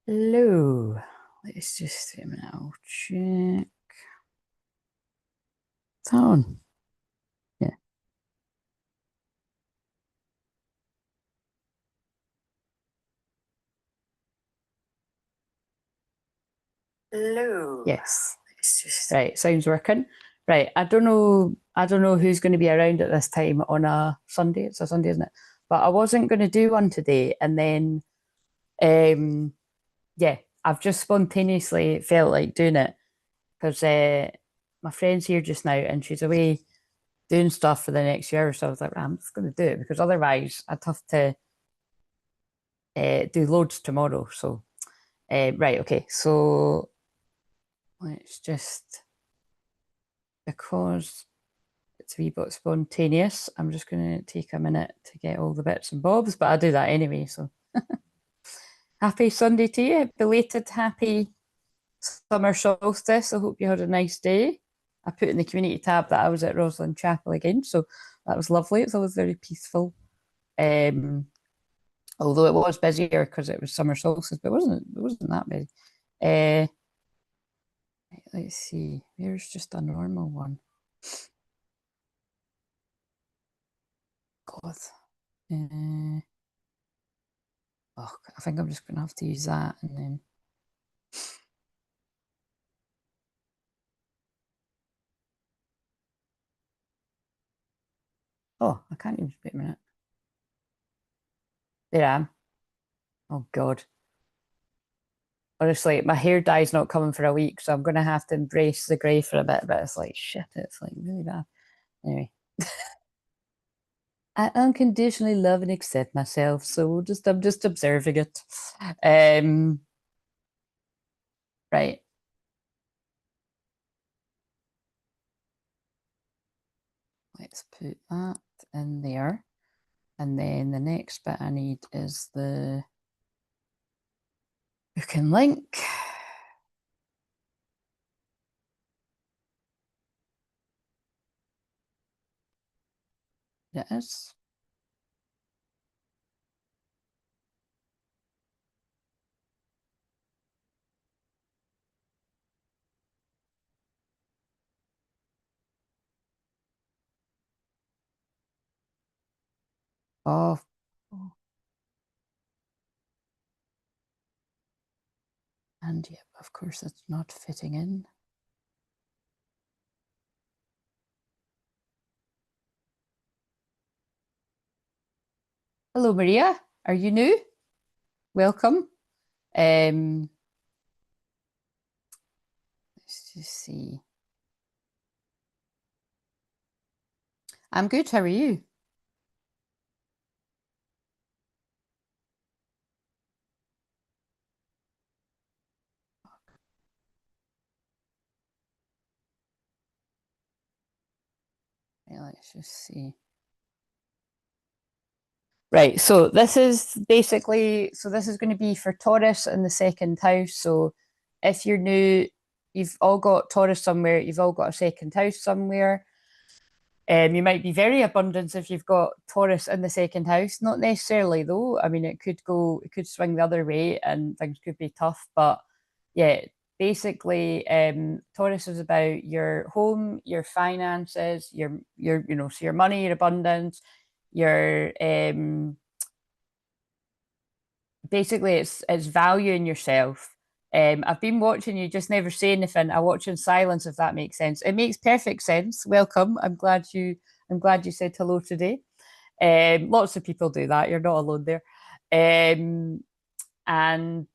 Hello. Let's just wait a minute. I'll check. It's on. Yeah. Hello. Yes. Let's just right. Sounds working. Right. I don't know. I don't know who's going to be around at this time on a Sunday. It's a Sunday, isn't it? But I wasn't going to do one today, and then um, yeah, I've just spontaneously felt like doing it because my friend's here just now, and she's away doing stuff for the next year. So I was like, "Right, I'm just going to do it because otherwise I'd have to do loads tomorrow." So, right, okay. So let's just, because it's a wee bit spontaneous, I'm just going to take a minute to get all the bits and bobs, but I'll do that anyway. So, happy Sunday to you. Belated happy summer solstice. I hope you had a nice day. I put in the community tab that I was at Rosalind Chapel again. So, that was lovely. It's always very peaceful. Um, although it was busier because it was summer solstice, but it wasn't that busy. Uh, let's see. Here's just a normal one. God. Uh, oh, I think I'm just going to have to use that and then. Oh, I can't even. Wait a minute. There I am. Oh, God. Honestly, my hair dye's not coming for a week, so I'm going to have to embrace the grey for a bit, but it's like, shit, it's like really bad. Anyway, I unconditionally love and accept myself, so I'm just observing it. Um, right. Let's put that in there. And then the next bit I need is the book and link. It is. Oh, and yep, of course it's not fitting in. Hello, Maria. Are you new? Welcome. Um, let's just see. I'm good. How are you? Right, let's just see. Right, so this is basically, so this is going to be for Taurus in the second house. So if you're new, you've all got Taurus somewhere, you've all got a second house somewhere. You might be very abundant if you've got Taurus in the second house. Not necessarily though. I mean, it could swing the other way and things could be tough. But yeah, basically, Taurus is about your home, your finances, so your money, your abundance, your basically it's valuing yourself. I've been watching you, just never say anything. I watch in silence, if that makes sense. It makes perfect sense. Welcome. I'm glad you said hello today. Lots of people do that. You're not alone there. And um,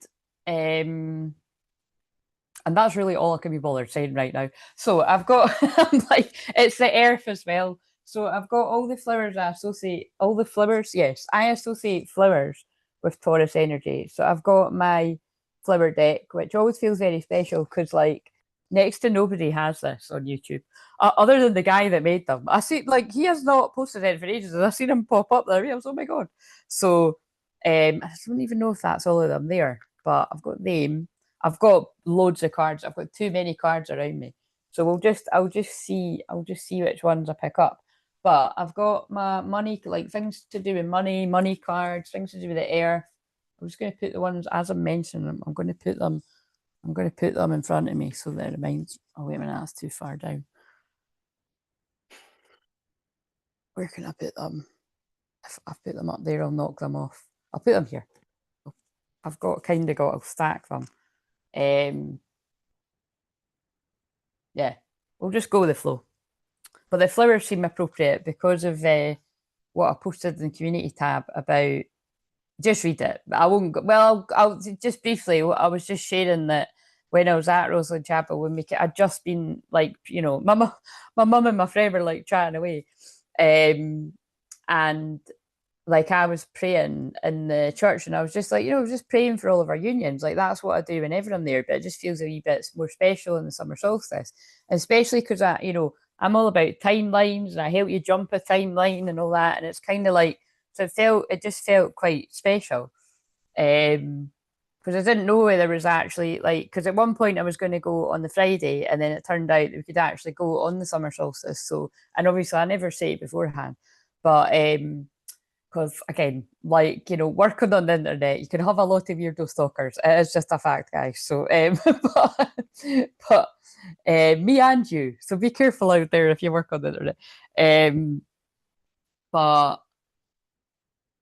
and that's really all I can be bothered saying right now. So I've got, I'm like, it's the earth as well. So I've got all the flowers I associate, all the flowers. Yes, I associate flowers with Taurus energy. So I've got my flower deck, which always feels very special because, like, next to nobody has this on YouTube, other than the guy that made them. I see, like, he has not posted it for ages, and I've seen him pop up there. I was, oh my god. So I don't even know if that's all of them there, but I've got them. I've got loads of cards. I've got too many cards around me. So I'll just see which ones I pick up. But I've got my money, like things to do with money, money cards, things to do with the air. I'm just going to put the ones as I'm mentioning them. I'm going to put them in front of me so that it reminds. Oh wait a minute, that's too far down. Where can I put them? If I put them up there, I'll knock them off. I'll put them here. I've kind of got. I'll stack them. Yeah, we'll just go with the flow. But the flowers seem appropriate because of what I posted in the community tab about. Just read it. I won't go, well, I'll just briefly, I was just sharing that when I was at Rosalind Chapel, I'd just been like, you know, my mum and my friend were like chatting away. And like I was praying in the church and I was just like, you know, I was just praying for all of our unions. Like that's what I do whenever I'm there, but it just feels a wee bit more special in the summer solstice, especially because you know, I'm all about timelines and I help you jump a timeline and all that. And it's kind of like, so it just felt quite special. Because I didn't know there was actually like, because at one point I was going to go on the Friday and then it turned out that we could actually go on the summer solstice. So, and obviously I never say it beforehand, but because again, like, you know, working on the internet, you can have a lot of weirdo stalkers. It is just a fact, guys. So, but me and you. So be careful out there if you work on the internet.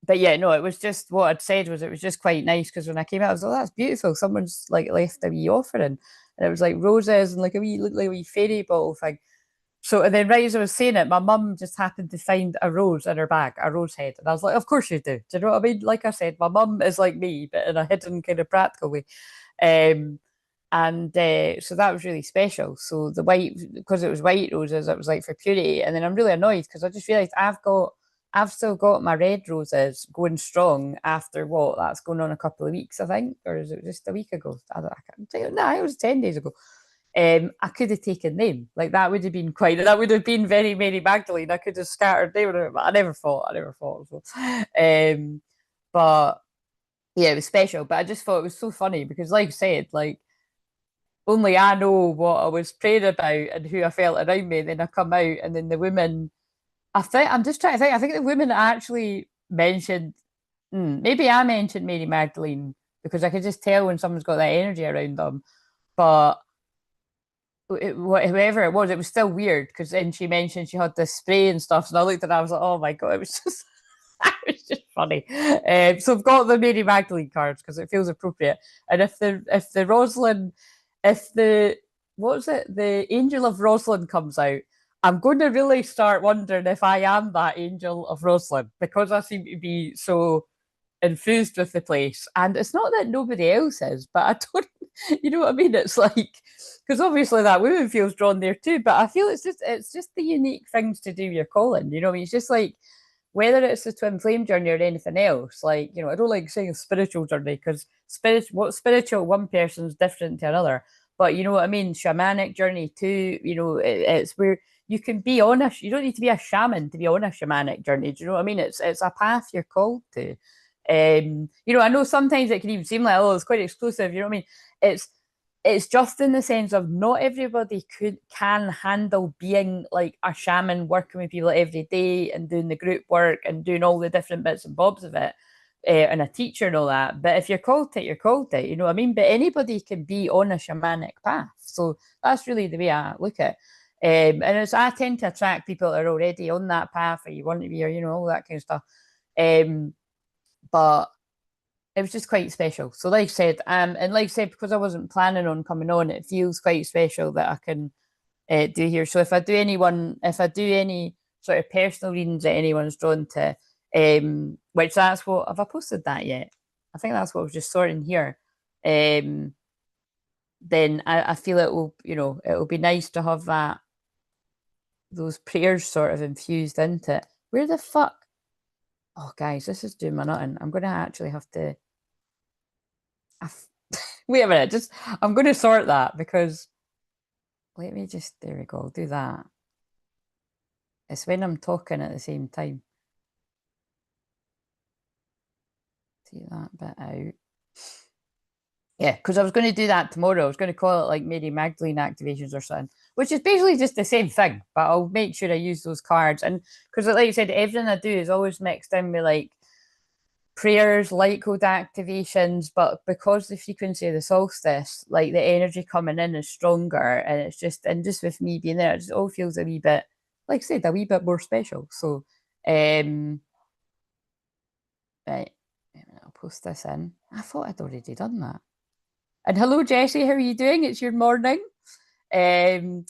But yeah, no, it was just what I'd said was it was just quite nice because when I came out, I was like, oh, that's beautiful. Someone's like left a wee offering. And it was like roses and like looked like a wee fairy bottle thing. So, and then right as I was saying it, my mum just happened to find a rose in her bag, a rose head. And I was like, of course you do. Do you know what I mean? Like I said, my mum is like me, but in a hidden kind of practical way. And so that was really special. So the white, because it was white roses, it was like for purity. And then I'm really annoyed because I just realised I've still got my red roses going strong after what? That's going on a couple of weeks, I think. Or is it just a week ago? I can't tell you. No, it was 10 days ago. I could have taken them. Like that would have been that would have been very Mary Magdalene. I could have scattered them, but I never thought. So. But yeah, it was special. But I just thought it was so funny because, like I said, like only I know what I was praying about and who I felt around me. And then I come out, and then the women. I think I'm just trying to think. I think the women actually mentioned. Maybe I mentioned Mary Magdalene because I could just tell when someone's got that energy around them. But whoever it was still weird because then she mentioned she had this spray and stuff. And I looked at it, I was like, oh my God, it was just. It was just funny. So I've got the Mary Magdalene cards because it feels appropriate. And if the Rosalind, if the what's it, the Angel of Rosalind comes out, I'm going to really start wondering if I am that Angel of Rosalind because I seem to be so enthused with the place. And it's not that nobody else is, but I don't, you know what I mean? It's like, because obviously that woman feels drawn there too, but I feel it's just the unique things to do with your calling. You know what I mean? It's just like, whether it's the twin flame journey or anything else, like, you know, I don't like saying spiritual journey because what's spiritual one person's different to another. But you know what I mean? Shamanic journey too, you know, it's where you can be on you don't need to be a shaman to be on a shamanic journey. Do you know what I mean? It's a path you're called to. You know, I know sometimes it can even seem like, oh, it's quite exclusive, you know what I mean? It's just in the sense of not everybody can handle being like a shaman, working with people every day and doing the group work and doing all the different bits and bobs of it, and a teacher and all that. But if you're called to it, you're called to it, you know what I mean? But anybody can be on a shamanic path. So that's really the way I look at it. And I tend to attract people that are already on that path or you want to be, or, you know, all that kind of stuff. But it was just quite special. So like I said, and like I said, because I wasn't planning on coming on, it feels quite special that I can do here. So if I do any sort of personal readings that anyone's drawn to, which that's what, have I posted that yet? I think that's what I was just sorting here. Then I feel it will, you know, it will be nice to have those prayers sort of infused into it. Where the fuck? Oh, guys, this is doing my nothing. I'm going to actually have to. Wait a minute, I'm going to sort that because let me just, there we go, I'll do that. It's when I'm talking at the same time. Take that bit out. Yeah, because I was going to do that tomorrow. I was going to call it like Mary Magdalene activations or something, which is basically just the same thing, but I'll make sure I use those cards. And because, like I said, everything I do is always mixed in with like prayers, light code activations, but because the frequency of the solstice, like the energy coming in is stronger, and it's just, and just with me being there, it just all feels a wee bit, like I said, a wee bit more special. So, right, I'll post this in. I thought I'd already done that. And hello, Jessie, how are you doing? It's your morning. Um,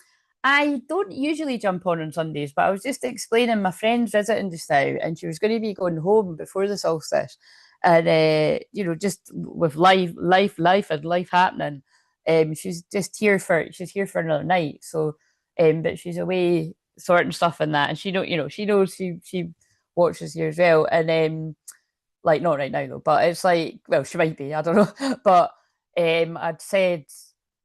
I don't usually jump on Sundays, but I was just explaining my friend's visiting just now, and she was going to be going home before the solstice, and just with life, and life happening. She's here for another night. So, but she's away sorting stuff and that, and she knows she watches here as well, and like not right now though, but it's like, well, she might be, I don't know, but I'd said,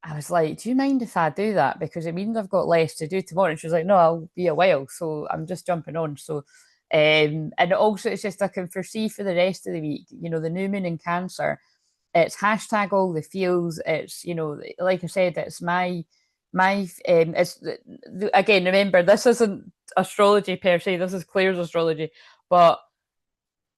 I was like, do you mind if I do that? Because it means I've got less to do tomorrow. And she was like, no, I'll be a while. So I'm just jumping on. So, and also it's just I can foresee for the rest of the week, the new moon in Cancer, it's hashtag all the feels. It's, like I said, it's it's again, remember, this isn't astrology per se, this is Claire's astrology, but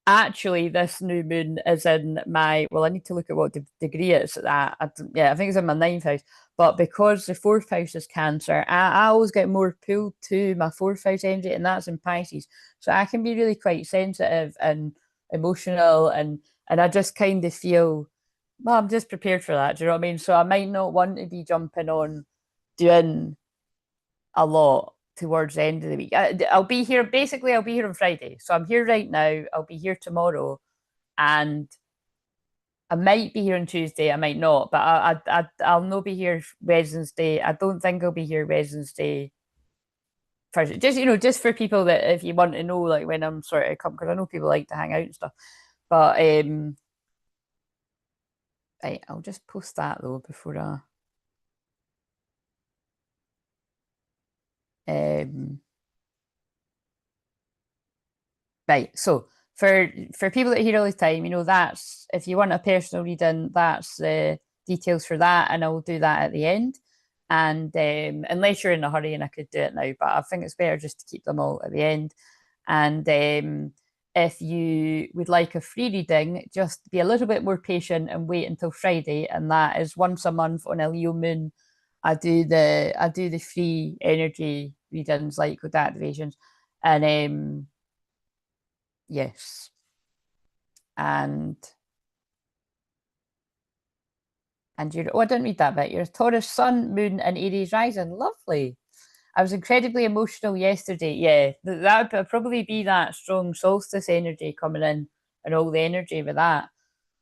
actually this new moon is in my, well, I need to look at what degree it's at. I think it's in my ninth house, but because the fourth house is Cancer, I always get more pulled to my fourth house energy, and that's in Pisces, so I can be really quite sensitive and emotional, and I just kind of feel, well, I'm just prepared for that, do you know what I mean? So I might not want to be jumping on doing a lot towards the end of the week. I'll be here, basically, I'll be here on Friday. So I'm here right now. I'll be here tomorrow. And I might be here on Tuesday. I might not. But I'll not be here Wednesday. I don't think I'll be here Wednesday. Thursday. Just for people that, if you want to know, like when I'm sort of come, because I know people like to hang out and stuff. But right, I'll just post that though before right. So for people that hear all the time, that's, if you want a personal reading, that's the details for that, and I will do that at the end. And unless you're in a hurry, and I could do it now, but I think it's better just to keep them all at the end. And if you would like a free reading, just be a little bit more patient and wait until Friday, and that is once a month on a Leo moon. I do the free energy readings, like with activations, and yes. And I didn't read that bit. You're a Taurus sun, moon, and Aries rising. Lovely. I was incredibly emotional yesterday. Yeah, that would probably be that strong solstice energy coming in, and all the energy with that.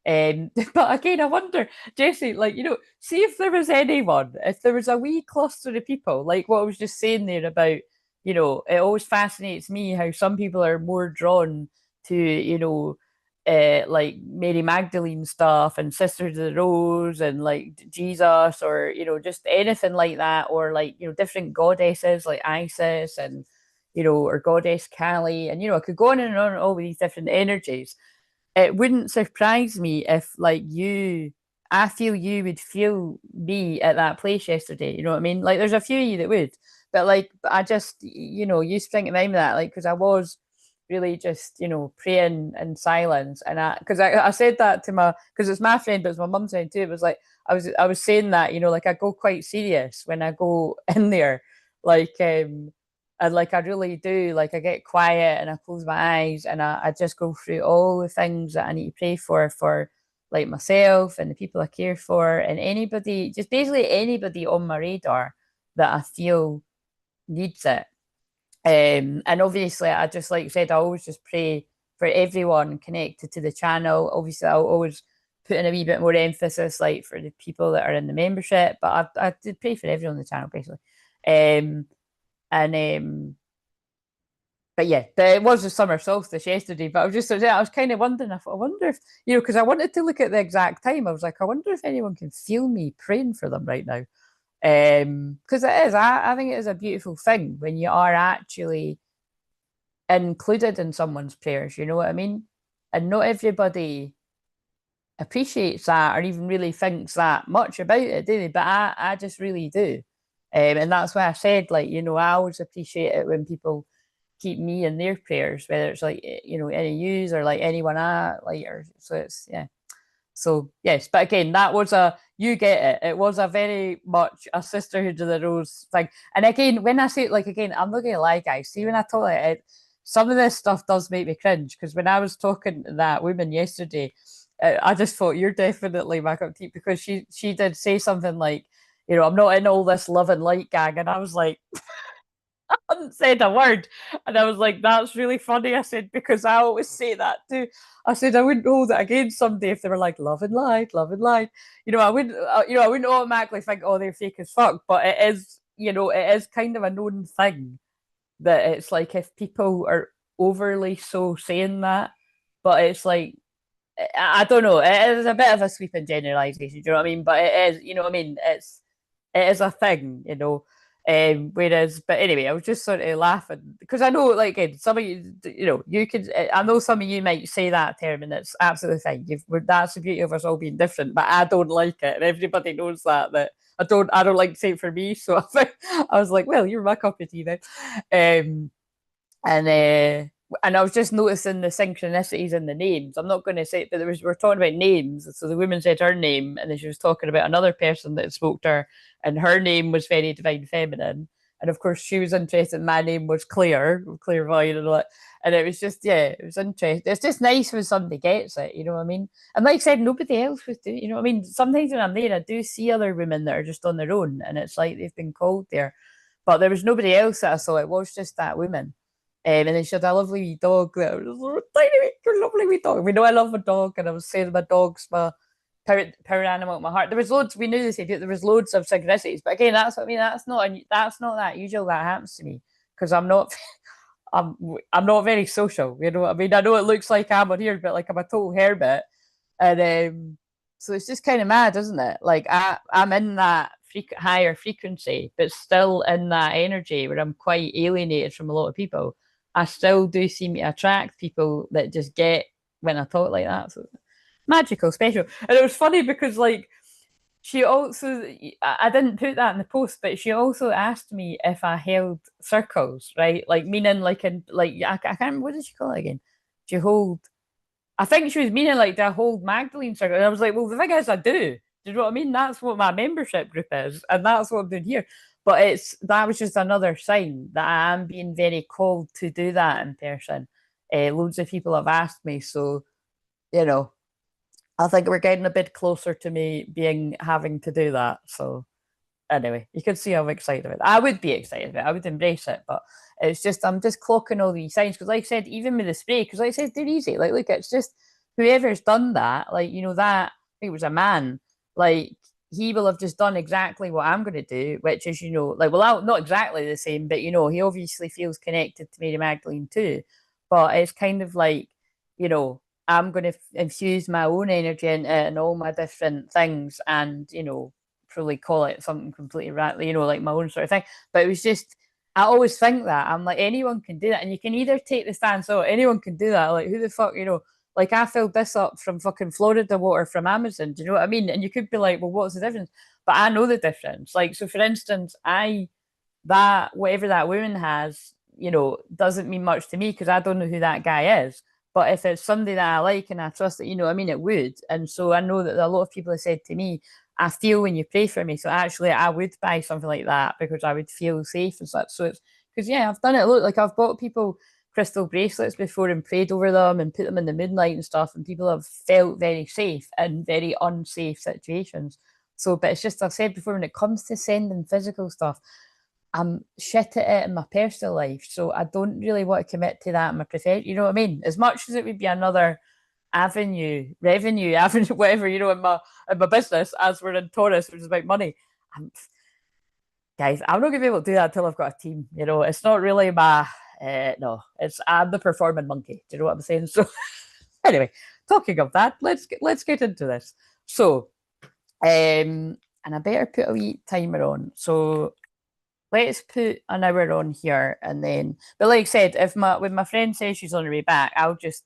But again, I wonder, Jesse, like, see if there was anyone, if there was a wee cluster of people, like what I was just saying there about, it always fascinates me how some people are more drawn to, like Mary Magdalene stuff and Sisters of the Rose and like Jesus, or, just anything like that, or like, different goddesses like Isis and, or goddess Kali. And, I could go on and on all these different energies. It wouldn't surprise me if, like, I feel you would feel me at that place yesterday. You know what I mean? Like, there's a few of you that would, but like, I just, you spring to mind that, like, because I was really just, praying in silence, and because I said that to because it's my friend, but it's my mum's friend too. It was like I was saying that, like I go quite serious when I go in there, like and like I really do, like I get quiet and I close my eyes, and I just go through all the things that I need to pray for like myself and the people I care for, and anybody, just basically anybody on my radar that I feel needs it. And obviously, I just, like I said, I always just pray for everyone connected to the channel. Obviously, I'll always put in a wee bit more emphasis, like for the people that are in the membership, but I did pray for everyone on the channel basically. And but yeah, it was the summer solstice yesterday. But I was kind of wondering, I wonder if, because I wanted to look at the exact time. I was like, I wonder if anyone can feel me praying for them right now. Because it is, I think it is a beautiful thing when you are actually included in someone's prayers, you know what I mean? And not everybody appreciates that or even really thinks that much about it, do they? But I just really do. And that's why I said, like, I always appreciate it when people keep me in their prayers, whether it's like, you know, any yous or like anyone I like, or so it's, yeah. So yes, but again, that was a, you get it. It was a very much a sisterhood of the rose thing. And again, when I say it, like again, I'm not gonna lie, guys. See, when I talk like it, some of this stuff does make me cringe because when I was talking to that woman yesterday, I just thought you're definitely my cup of tea because she did say something like, you know, I'm not in all this love and light gang, and I was like, hadn't said a word. And I was like, that's really funny. I said, because I always say that too. I said, I wouldn't hold it against somebody if they were like, love and light, love and light. You know, I wouldn't automatically think, oh, they're fake as fuck. But it is, you know, it is kind of a known thing that it's like if people are overly so saying that, but it's like, I don't know. It is a bit of a sweeping generalization. Do you know what I mean? But it is, you know what I mean? It is a thing, you know. Whereas, but anyway, I was just sort of laughing because I know, like, again, some of you, you know, you could. I know some of you might say that term, and it's absolutely fine. That's the beauty of us all being different. But I don't like it, and everybody knows that. That I don't like to say it for me. So I was like, well, you're my cup of tea then. And I was just noticing the synchronicities in the names. I'm not going to say it, but we're talking about names. So the woman said her name, and then she was talking about another person that spoke to her, and her name was very divine feminine. And of course, she was interested. My name was Clairvoyant, and all that. And it was just, yeah, it was interesting. It's just nice when somebody gets it, you know what I mean? And like I said, nobody else was doing, you know what I mean? Sometimes when I'm there, I do see other women that are just on their own, and it's like they've been called there. But there was nobody else that I saw. It was just that woman. And then she had a lovely wee dog that was a tiny, lovely wee dog. We know I love a dog, and I was saying my dog's my power animal at my heart. There was loads. We knew this. There was loads of synchronicities, but again, that's what I mean. That's not that usual that happens to me because I'm not. I'm not very social. You know what I mean? I know it looks like I'm on here, but like I'm a total hermit, and so it's just kind of mad, isn't it? Like I'm in that higher frequency, but still in that energy where I'm quite alienated from a lot of people. I still do seem to attract people that just get when I talk like that. So magical, special. And it was funny because like she also I didn't put that in the post, but she also asked me if I held circles, right? Like meaning like in like I can't remember what did she call it again? Do you hold I think she was meaning like do I hold Magdalene circle? And I was like, well the thing is I do. Do you know what I mean? That's what my membership group is, and that's what I'm doing here. But that was just another sign that I am being very called to do that in person. Loads of people have asked me, so you know, I think we're getting a bit closer to me having to do that. So anyway, you can see I'm excited about it. I would be excited about it. I would embrace it, but it's just I'm just clocking all these signs because, like I said, even with the spray, because like I said, they're easy. Like, look, it's just whoever's done that, like you know that I think it was a man, like he will have just done exactly what I'm going to do, which is you know like well not exactly the same, but you know he obviously feels connected to Mary Magdalene too, but it's kind of like you know I'm going to infuse my own energy into it and all my different things, and you know probably call it something completely random, you know, like my own sort of thing. But it was just, I always think that I'm like, anyone can do that. And you can either take the stance, oh, anyone can do that. Like, who the fuck, you know, like I filled this up from fucking Florida water from Amazon. Do you know what I mean? And you could be like, well, what's the difference? But I know the difference. Like, so for instance, that, whatever that woman has, you know, doesn't mean much to me because I don't know who that guy is. But if it's somebody that I like and I trust that, you know, I mean, it would. And so I know that a lot of people have said to me, I feel when you pray for me. So actually, I would buy something like that because I would feel safe and such. So it's because, yeah, I've done it. Look, like I've bought people crystal bracelets before and prayed over them and put them in the moonlight and stuff. And people have felt very safe in very unsafe situations. So, but it's just, I've said before, when it comes to sending physical stuff, I'm shit at it in my personal life. So I don't really want to commit to that in my profession. You know what I mean? As much as it would be another revenue avenue, whatever, you know, in my business, as we're in Taurus, which is about money. Guys, I'm not gonna be able to do that until I've got a team. You know, it's not really my no, I'm the performing monkey. Do you know what I'm saying? So anyway, talking of that, let's get into this. So and I better put a wee timer on. So let's put an hour on here and then but like I said, if when my friend says she's on her way back, I'll just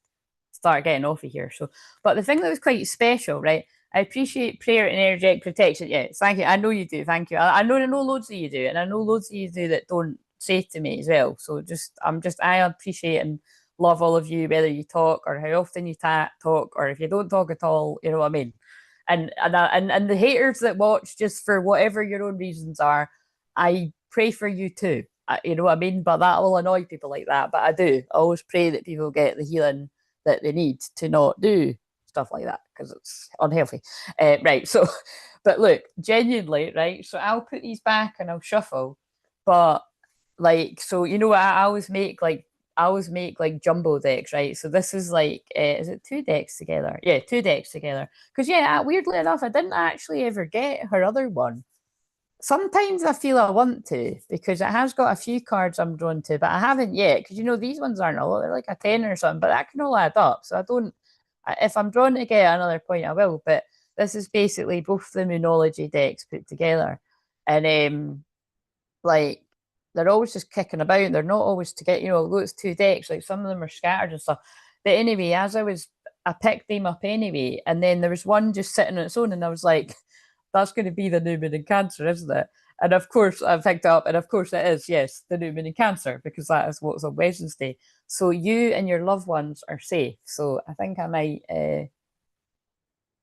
start getting off of here. So but the thing that was quite special, right? I appreciate prayer and energetic protection. Yes, thank you. I know you do. Thank you. I know loads of you do, and I know loads of you do that don't say to me as well. So I appreciate and love all of you, whether you talk or how often you talk, or if you don't talk at all, you know what I mean. And the haters that watch just for whatever your own reasons are, I pray for you too. You know what I mean? But that will annoy people like that. But I do. I always pray that people get the healing that they need to not do stuff like that because it's unhealthy. Right. So, but look, genuinely, right? So I'll put these back and I'll shuffle. But like, so you know, I always make like jumbo decks, right? So this is like, is it two decks together? Yeah, two decks together. Because yeah, weirdly enough, I didn't actually ever get her other one. Sometimes I feel I want to because it has got a few cards I'm drawn to, but I haven't yet. Because you know these ones aren't a lot, they're like a 10 or something, but that can all add up. So I don't. If I'm drawn to get another point, I will. But this is basically both the Moonology decks put together, and like they're always just kicking about. They're not always to get, you know, although it's two decks, like some of them are scattered and stuff. But anyway, I picked them up anyway, and then there was one just sitting on its own, and I was like, that's going to be the new moon in Cancer, isn't it? And of course, I picked it up, and of course, it is, yes, the new moon in Cancer, because that is what's on Wednesday. So you and your loved ones are safe. So I think I might.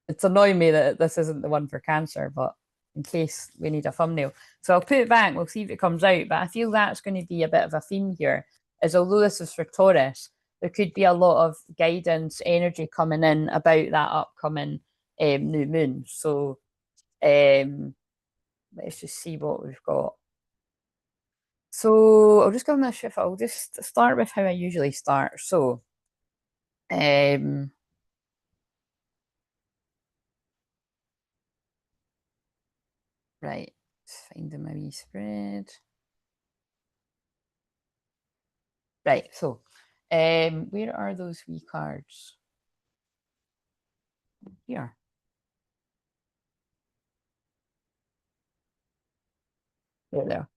It's annoying me that this isn't the one for Cancer, but in case we need a thumbnail. So I'll put it back, we'll see if it comes out. But I feel that's going to be a bit of a theme here, is although this is for Taurus, there could be a lot of guidance, energy coming in about that upcoming new moon. So let's just see what we've got. So I'll just give them a shift. I'll just start with how I usually start. So right, finding my wee spread. Right, so where are those wee cards? Here. There they are.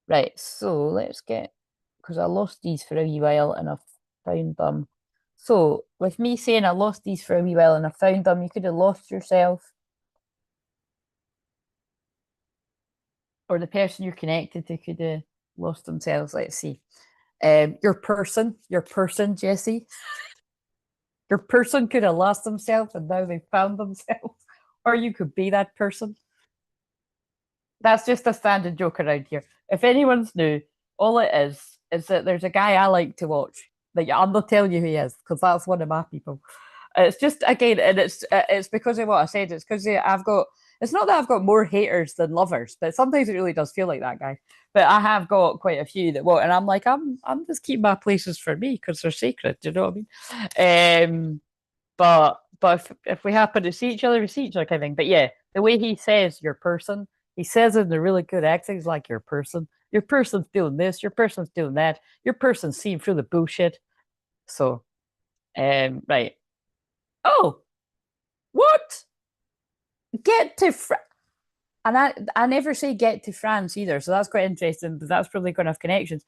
Right, so let's get, because I lost these for a wee while and I found them. So with me saying I lost these for a wee while and I found them, you could have lost yourself, or the person you're connected to could have lost themselves. Let's see. Your person, Jesse, your person could have lost themselves and now they found themselves, or you could be that person. That's just a standard joke around here. If anyone's new, all it is that there's a guy I like to watch. Like I'm not telling you who he is because that's one of my people. It's just again, and it's because of what I said. It's because I've got. It's not that I've got more haters than lovers, but sometimes it really does feel like that, guy. But I have got quite a few that won't, and I'm like, I'm just keeping my places for me because they're sacred. Do you know what I mean? But if we happen to see each other, we see each other kind of thing. But yeah, the way he says your person, he says it in a really good accent. He's like your person's doing this, your person's doing that, your person's seeing through the bullshit. So, right. Oh, what? Get to and I never say get to France either, so that's quite interesting. But that's probably going to have connections.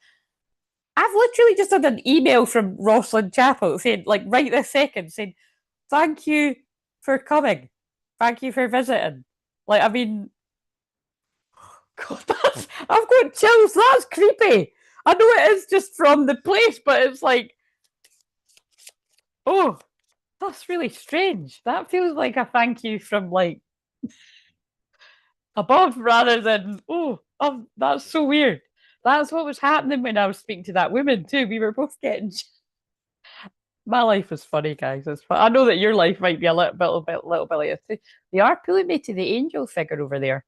I've literally just had an email from Rosslyn Chapel saying, like, right this second, saying, thank you for coming. Thank you for visiting. Like, I mean, God, I've got chills. That's creepy. I know it is just from the place, but it's like, oh, that's really strange. That feels like a thank you from like above rather than, that's so weird. That's what was happening when I was speaking to that woman too. We were both getting. My life is funny, guys. It's fun. I know that your life might be a little bit like this too. They are pulling me to the angel figure over there.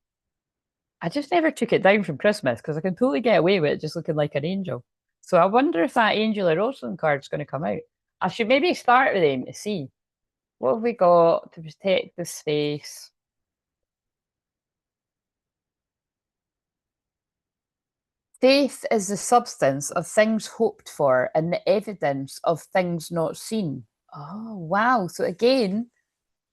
I just never took it down from Christmas because I can totally get away with it just looking like an angel. So I wonder if that Angel of Rosalind card's going to come out. I should maybe start with them to see what have we got to protect the space. Faith is the substance of things hoped for and the evidence of things not seen. Oh, wow. So again,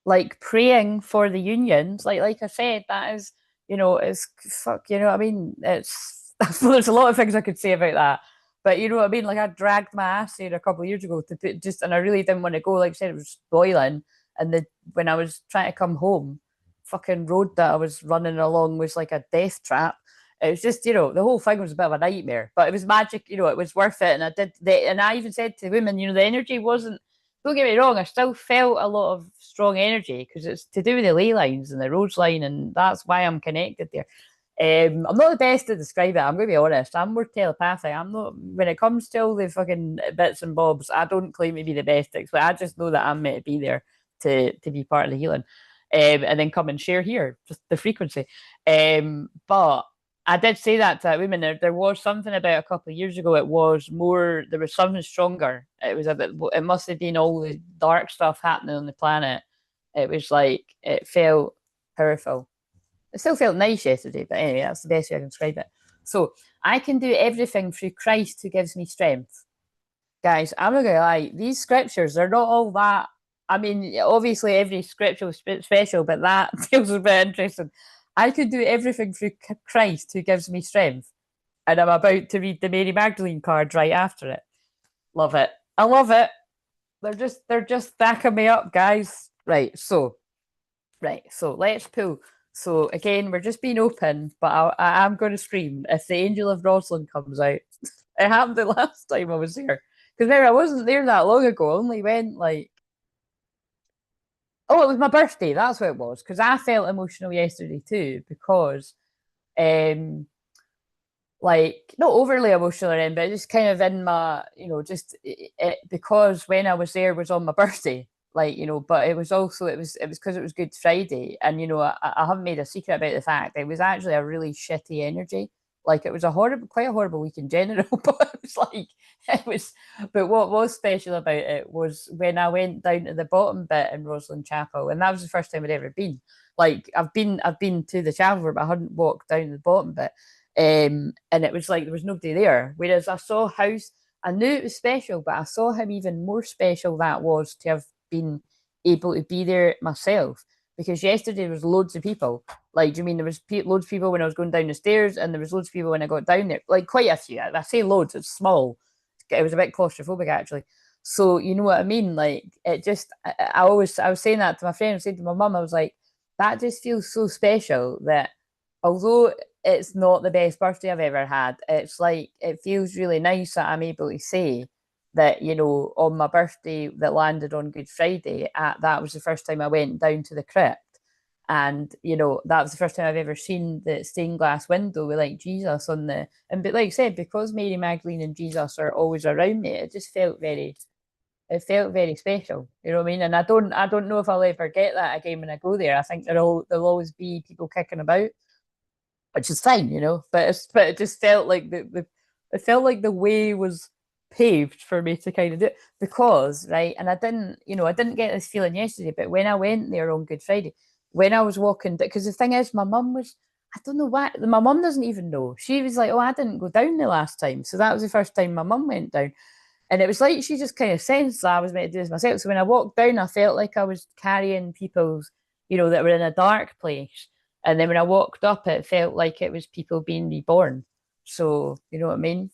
like praying for the unions, like I said, that is, you know, it's fuck, you know what I mean? It's there's a lot of things I could say about that. But you know what I mean? Like I dragged my ass here a couple of years ago to put just, and I really didn't want to go. Like I said, it was boiling, and when I was trying to come home, fucking road that I was running along was like a death trap. It was just, the whole thing was a bit of a nightmare, but it was magic. It was worth it. And and I even said to women, the energy wasn't. Don't get me wrong, I still felt a lot of strong energy because it's to do with the ley lines and the roads line, and that's why I'm connected there. I'm not the best to describe it. I'm going to be honest. I'm more telepathic. I'm not when it comes to all the fucking bits and bobs. I don't claim to be the best, but I just know that I'm meant to be there to be part of the healing, and then come and share here just the frequency. But I did say that to that woman. There was something about a couple of years ago. It was more. There was something stronger. It was a bit. It must have been all the dark stuff happening on the planet. It was like it felt powerful. It still felt nice yesterday, but anyway, that's the best way I can describe it. So I can do everything through Christ who gives me strength. Guys, I'm not gonna lie, these scriptures, they're not all that. I mean, obviously every scripture was special, but that feels a bit interesting. I can do everything through Christ who gives me strength. And I'm about to read the Mary Magdalene card right after it. Love it. I love it. They're just stacking me up, guys. Right, so let's pull. So again, we're just being open, but I am going to scream if the Angel of Rosalind comes out. It happened the last time I was here. Because remember, I wasn't there that long ago. I only went like, oh, it was my birthday. That's what it was. Because I felt emotional yesterday too. Because, like, not overly emotional or anything, but just kind of in my, just because when I was there was on my birthday. Like, but it was also it was because it was Good Friday, and I haven't made a secret about the fact it was actually a really shitty energy. Like it was quite a horrible week in general, but it was like it was. But what was special about it was when I went down to the bottom bit in Rosalind Chapel, and that was the first time I'd ever been. Like I've been to the chapel, but I hadn't walked down to the bottom bit, and it was like there was nobody there. Whereas I saw house. I knew it was special, but I saw how even more special that was to have been able to be there myself, because yesterday there was loads of people. Like, do you mean there was loads of people when I was going down the stairs, and there was loads of people when I got down there? Like, quite a few. I say loads, it's small. It was a bit claustrophobic actually. So you know what I mean? Like, it just. I was saying that to my friend. I was saying to my mum, I was like, that just feels so special that although it's not the best birthday I've ever had, it's like it feels really nice that I'm able to say that, on my birthday that landed on Good Friday, that was the first time I went down to the crypt. And, that was the first time I've ever seen the stained glass window with like Jesus on but like I said, because Mary Magdalene and Jesus are always around me, it felt very special. You know what I mean? And I don't know if I'll ever get that again when I go there. I think there'll always be people kicking about, which is fine, but it just felt like it felt like the way was paved for me to kind of do it, because right. And I didn't get this feeling yesterday, but when I went there on Good Friday, when I was walking, because the thing is, my mum was, I don't know why, my mum doesn't even know. She was like, oh, I didn't go down the last time, so that was the first time my mum went down. And it was like she just kind of sensed that I was meant to do this myself. So when I walked down, I felt like I was carrying people's, that were in a dark place. And then when I walked up, it felt like it was people being reborn. So, you know what I mean?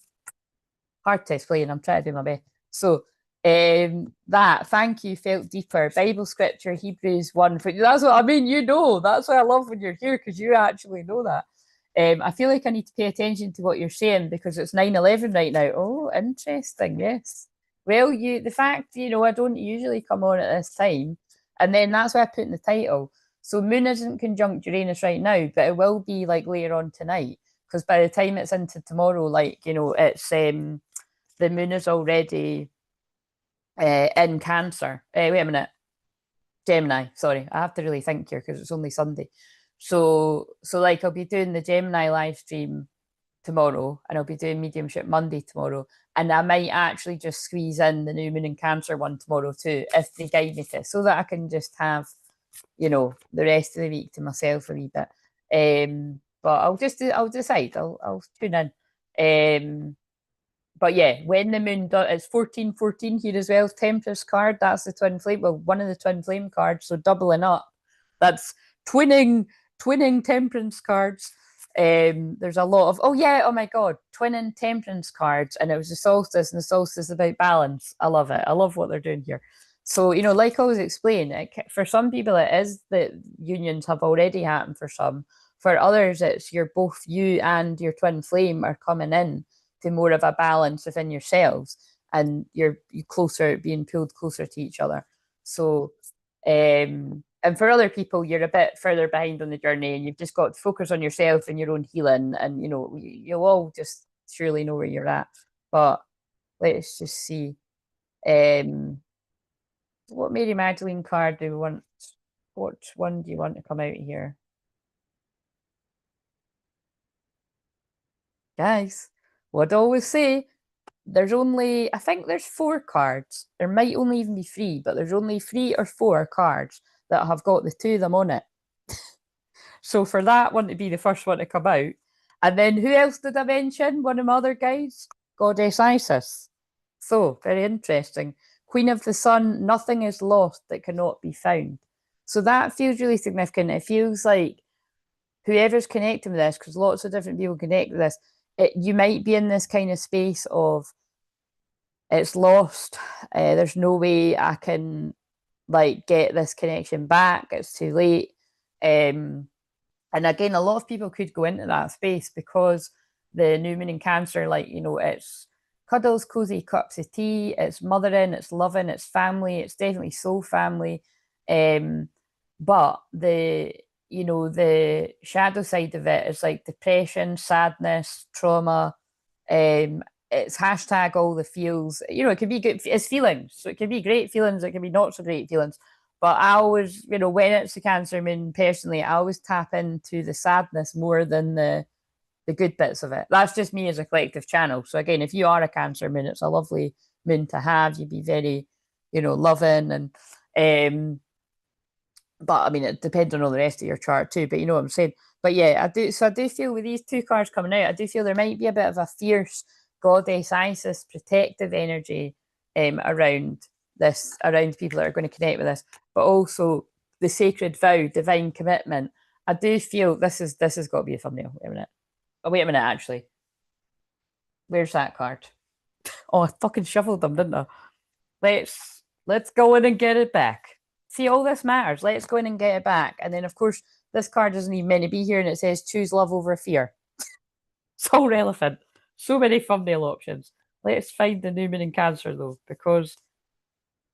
Hard to explain. I'm trying to do my best. So, that, thank you, felt deeper. Bible scripture, Hebrews 1. That's what I mean. That's why I love when you're here, because you actually know that. I feel like I need to pay attention to what you're saying because it's 9/11 right now. Oh, interesting. Yes. Well, the fact, I don't usually come on at this time. And then that's why I put in the title. So Moon isn't conjunct Uranus right now, but it will be like later on tonight. Because by the time it's into tomorrow, like, it's the moon is already in Cancer. Wait a minute. Gemini, sorry. I have to really think here because it's only Sunday. So like I'll be doing the Gemini live stream tomorrow, and I'll be doing Mediumship Monday tomorrow. And I might actually just squeeze in the new moon in Cancer one tomorrow too, if they guide me to, so that I can just have, the rest of the week to myself a wee bit. But I'll decide. I'll tune in. But yeah, when the moon does, it's 1414 here as well. Tempest card, that's the twin flame. Well, one of the twin flame cards, so doubling up. That's twinning temperance cards. There's a lot of, oh yeah, oh my god, twinning temperance cards, and it was the solstice, and the solstice is about balance. I love it. I love what they're doing here. So, like I always explain, for some people it is that unions have already happened for some. For others, it's you're both, you and your twin flame are coming in to more of a balance within yourselves, and you're closer, being pulled closer to each other. So, and for other people, you're a bit further behind on the journey, and you've just got to focus on yourself and your own healing, and you'll all just surely know where you're at. But let's just see. What Mary Magdalene card do we want? What one do you want to come out here? Guys, what I always say, there's only, I think there's 4 cards. There might only even be 3, but there's only 3 or 4 cards that have got the 2 of them on it. So for that one to be the first one to come out. And then who else did I mention? One of my other guys? Goddess Isis. So, very interesting. Queen of the Sun, nothing is lost that cannot be found. So that feels really significant. It feels like whoever's connecting with this, because lots of different people connect with this, you might be in this kind of space of it's lost. There's no way I can get this connection back. It's too late. And again, a lot of people could go into that space because the new moon in Cancer, it's cuddles, cozy cups of tea, it's mothering, it's loving, it's family, it's definitely soul family. But the shadow side of it is like depression, sadness, trauma. It's hashtag all the feels. It can be good. It's feelings. So it can be great feelings. It can be not so great feelings. But I always, when it's a Cancer moon, personally, I always tap into the sadness more than the good bits of it. That's just me as a collective channel. So again, if you are a Cancer moon, it's a lovely moon to have. You'd be very, loving and but I mean, it depends on all the rest of your chart too. But you know what I'm saying. But yeah, I do. So I do feel with these 2 cards coming out, I do feel there might be a bit of a fierce goddess Isis protective energy around this, around people that are going to connect with this, but also the sacred vow, divine commitment. I do feel this has got to be a thumbnail. Wait a minute. Oh, wait a minute. Actually, where's that card? Oh, I fucking shuffled them, didn't I? Let's go in and get it back. See, all this matters. Let's go in and get it back. And then, of course, this card doesn't even meant to be here, and it says choose love over fear. So relevant. So many thumbnail options. Let's find the new moon in Cancer, though, because,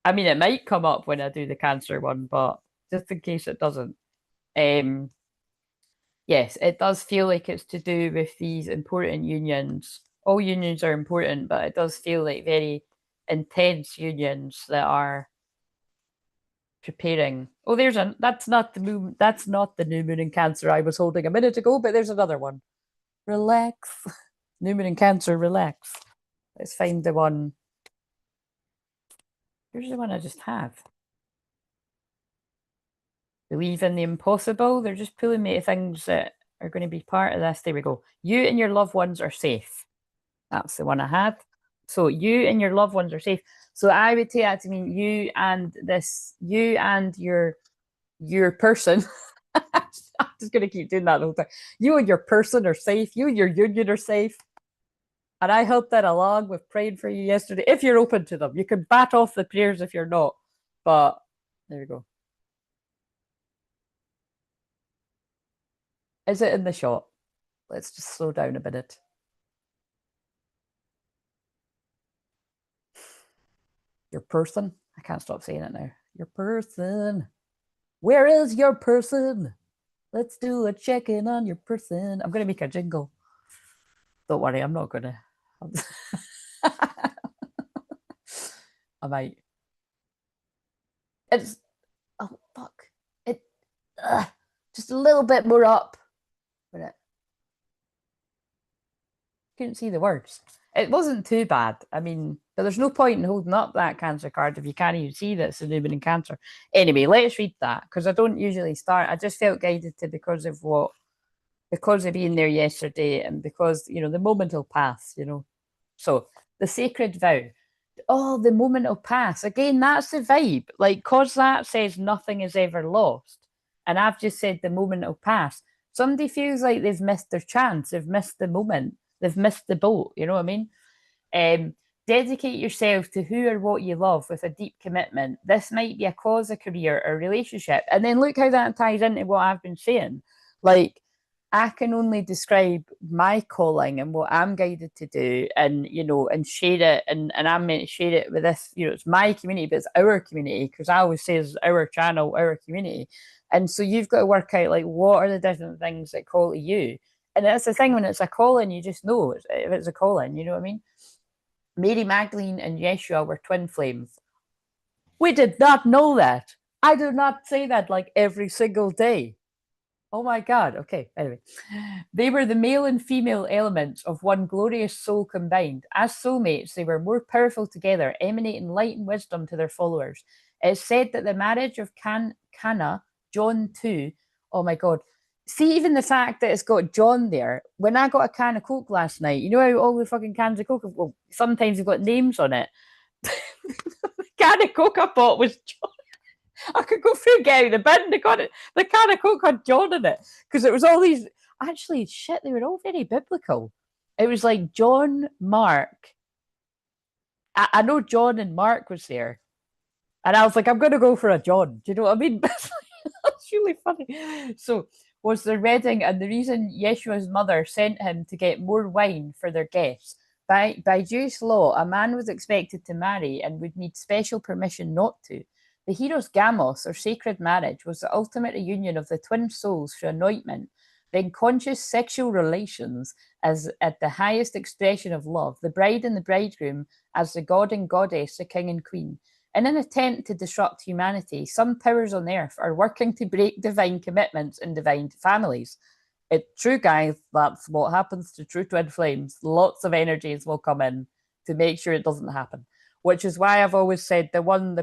I mean, it might come up when I do the Cancer one, but just in case it doesn't. Yes, it does feel like it's to do with these important unions. All unions are important, but it does feel like very intense unions that are preparing. Oh, that's not the moon. That's not the new moon in Cancer I was holding a minute ago, but there's another one. Relax. New moon in Cancer, relax. Let's find the one. Here's the one I just have. Believe in the impossible. They're just pulling me to things that are going to be part of this. There we go. You and your loved ones are safe. That's the one I had. So you and your loved ones are safe. So I would take that to mean you and your person. I'm just going to keep doing that the whole time. You and your person are safe. You and your union are safe. And I helped that along with praying for you yesterday. If you're open to them, you can bat off the prayers if you're not. But there you go. Is it in the shot? Let's just slow down a minute. Your person? I can't stop saying it now. Your person. Where is your person? Let's do a check-in on your person. I'm going to make a jingle. Don't worry, I'm not going to. I might. It's. Oh, fuck. It. Just a little bit more up. But couldn't see the words. It wasn't too bad. I mean, but there's no point in holding up that Cancer card if you can't even see that it's a new moon in Cancer. Anyway, let's read that because I don't usually start. I just felt guided to because of being there yesterday and because, the moment will pass, So the sacred vow. Oh, the moment will pass. Again, that's the vibe. Cause that says nothing is ever lost. And I've just said the moment will pass. Somebody feels like they've missed their chance. They've missed the moment. They've missed the boat. You know what I mean? Dedicate yourself to who or what you love with a deep commitment. This might be a cause, a career, or a relationship. And then look how that ties into what I've been saying. I can only describe my calling and what I'm guided to do, and and share it, and I'm meant to share it with this. It's my community, but it's our community, because I always say it's our channel, our community. And so you've got to work out, like, what are the different things that call to you. And that's the thing, when it's a calling, you just know if it's a calling, you know what I mean? Mary Magdalene and Yeshua were twin flames. We did not know that. I do not say that like every single day. Oh my God. Okay. Anyway, they were the male and female elements of one glorious soul combined. As soulmates, they were more powerful together, emanating light and wisdom to their followers. It's said that the marriage of Cana, John 2, oh my God. See, even the fact that it's got John there, when I got a can of Coke last night, you know how all the fucking cans of Coke, well, sometimes they've got names on it. The can of Coke I bought was John. I could go through getting the bin. They got it. The can of Coke had John in it, because it was all these. Actually, shit, they were all very biblical. It was like John, Mark. I know John and Mark was there, and I was like, I'm going to go for a John. Do you know what I mean? That's really funny. So was the wedding, and the reason Yeshua's mother sent him to get more wine for their guests. By Jewish law, a man was expected to marry and would need special permission not to. The Heros Gamos, or sacred marriage, was the ultimate reunion of the twin souls through anointment. Then conscious sexual relations as at the highest expression of love, the bride and the bridegroom as the god and goddess, the king and queen. In an attempt to disrupt humanity, some powers on earth are working to break divine commitments in divine families. True, guys, that's what happens to true twin flames. Lots of energies will come in to make sure it doesn't happen. Which is why I've always said well,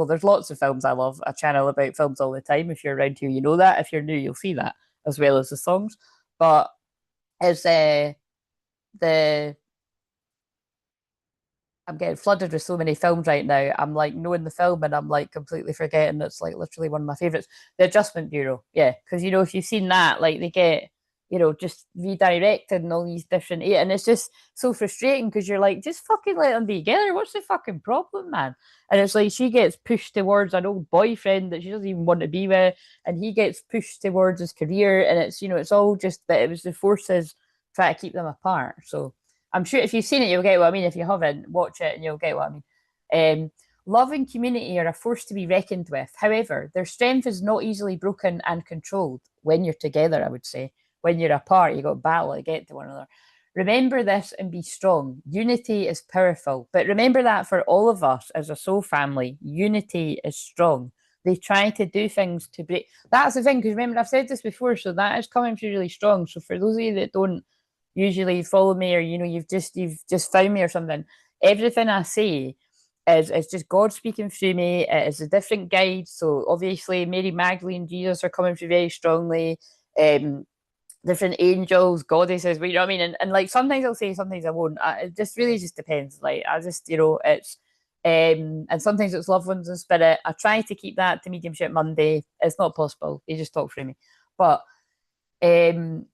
there's lots of films I love. I channel about films all the time. If you're around here, you know that. If you're new, you'll see that, as well as the songs. But it's the I'm getting flooded with so many films right now. I'm like knowing the film, and I'm like completely forgetting it's like literally one of my favorites. The Adjustment Bureau, yeah, because if you've seen that, like they get just redirected and all these different, and it's just so frustrating, because you're like, just fucking let them be together. What's the fucking problem, man? And it's like she gets pushed towards an old boyfriend that she doesn't even want to be with, and he gets pushed towards his career, and it's all just that it was the forces trying to keep them apart. So I'm sure if you've seen it, you'll get what I mean. If you haven't, watch it and you'll get what I mean. Love and community are a force to be reckoned with. However, their strength is not easily broken and controlled when you're together, I would say. When you're apart, you got to battle to get to one another. Remember this and be strong. Unity is powerful. But remember that for all of us as a soul family, unity is strong. They try to do things to break. That's the thing, because remember, I've said this before, so that is coming through really strong. So for those of you that don't usually follow me, or you've just found me or something, everything I say is just God speaking through me. It is a different guide. So obviously Mary Magdalene, Jesus are coming through very strongly. Different angels, goddesses, you know what I mean? And like sometimes I'll say, sometimes I won't. It just really just depends. Like I just, it's and sometimes it's loved ones in spirit. I try to keep that to mediumship Monday. It's not possible. They just talk through me. But the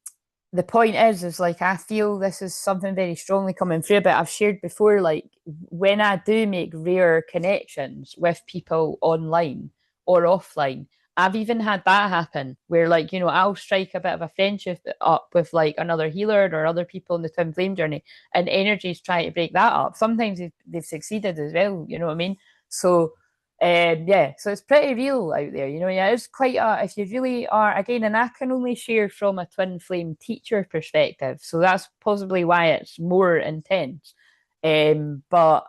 point is like I feel this is something very strongly coming through. But I've shared before, like when I do make rare connections with people online or offline, I've even had that happen where, like, I'll strike a bit of a friendship up with like another healer or other people in the twin flame journey, and energies try to break that up. Sometimes they've succeeded as well, you know what I mean? So yeah, so it's pretty real out there, yeah, it's quite if you really are, again, and I can only share from a twin flame teacher perspective, so that's possibly why it's more intense. But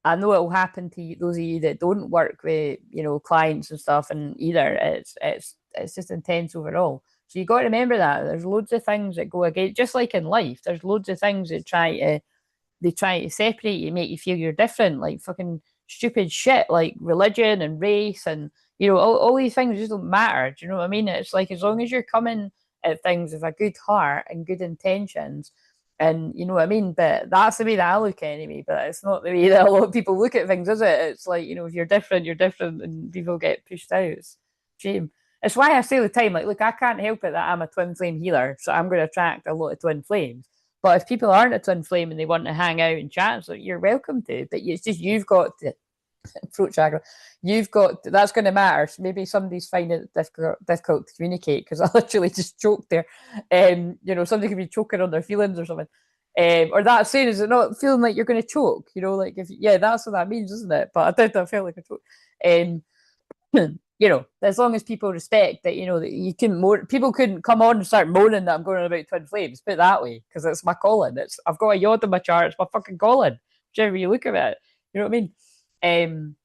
I know it will happen to those of you that don't work with, clients and stuff, and either it's just intense overall. So you got to remember that there's loads of things that go against, just like in life, there's loads of things that they try to separate you, make you feel you're different, like fucking stupid shit like religion and race, and all these things just don't matter. Do you know what I mean? It's like, as long as you're coming at things with a good heart and good intentions, and you know what I mean. But that's the way that I look anyway. But it's not the way that a lot of people look at things, is it? It's like, if you're different, and people get pushed out. It's a shame. It's why I say all the time, like, look, I can't help it that I'm a twin flame healer, so I'm going to attract a lot of twin flames. But if people aren't a twin flame and they want to hang out and chat, so you're welcome to. But it's just you've got to throat chakra, you've got, that's going to matter. So maybe somebody's finding it difficult to communicate because I literally just choked there. You know, somebody could be choking on their feelings or something. Or that saying, is it not feeling like you're going to choke? You know, like if, yeah, that's what that means, isn't it? But I felt like a choke. You know, as long as people respect that, you know, that you can people couldn't come on and start moaning that I'm going on about twin flames, put it that way, because it's my calling. I've got a yod in my chart, it's my fucking calling, whichever you look at it. You know what I mean?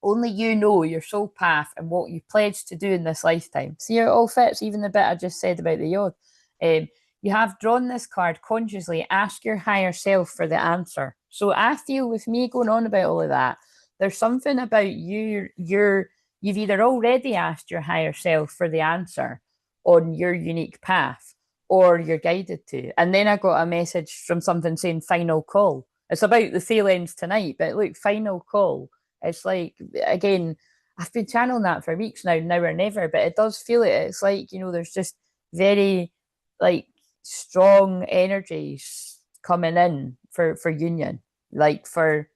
Only you know your soul path and what you pledged to do in this lifetime. See how it all fits, even the bit I just said about the yod. You have drawn this card consciously. Ask your higher self for the answer. So I feel with me going on about all of that, there's something about you've either already asked your higher self for the answer on your unique path, or you're guided to. And then I got a message from something saying final call. It's about the tail ends tonight, but look, final call. It's like, again, I've been channeling that for weeks now or never, but it does feel it. It's like, you know, there's just very like strong energies coming in for union, like for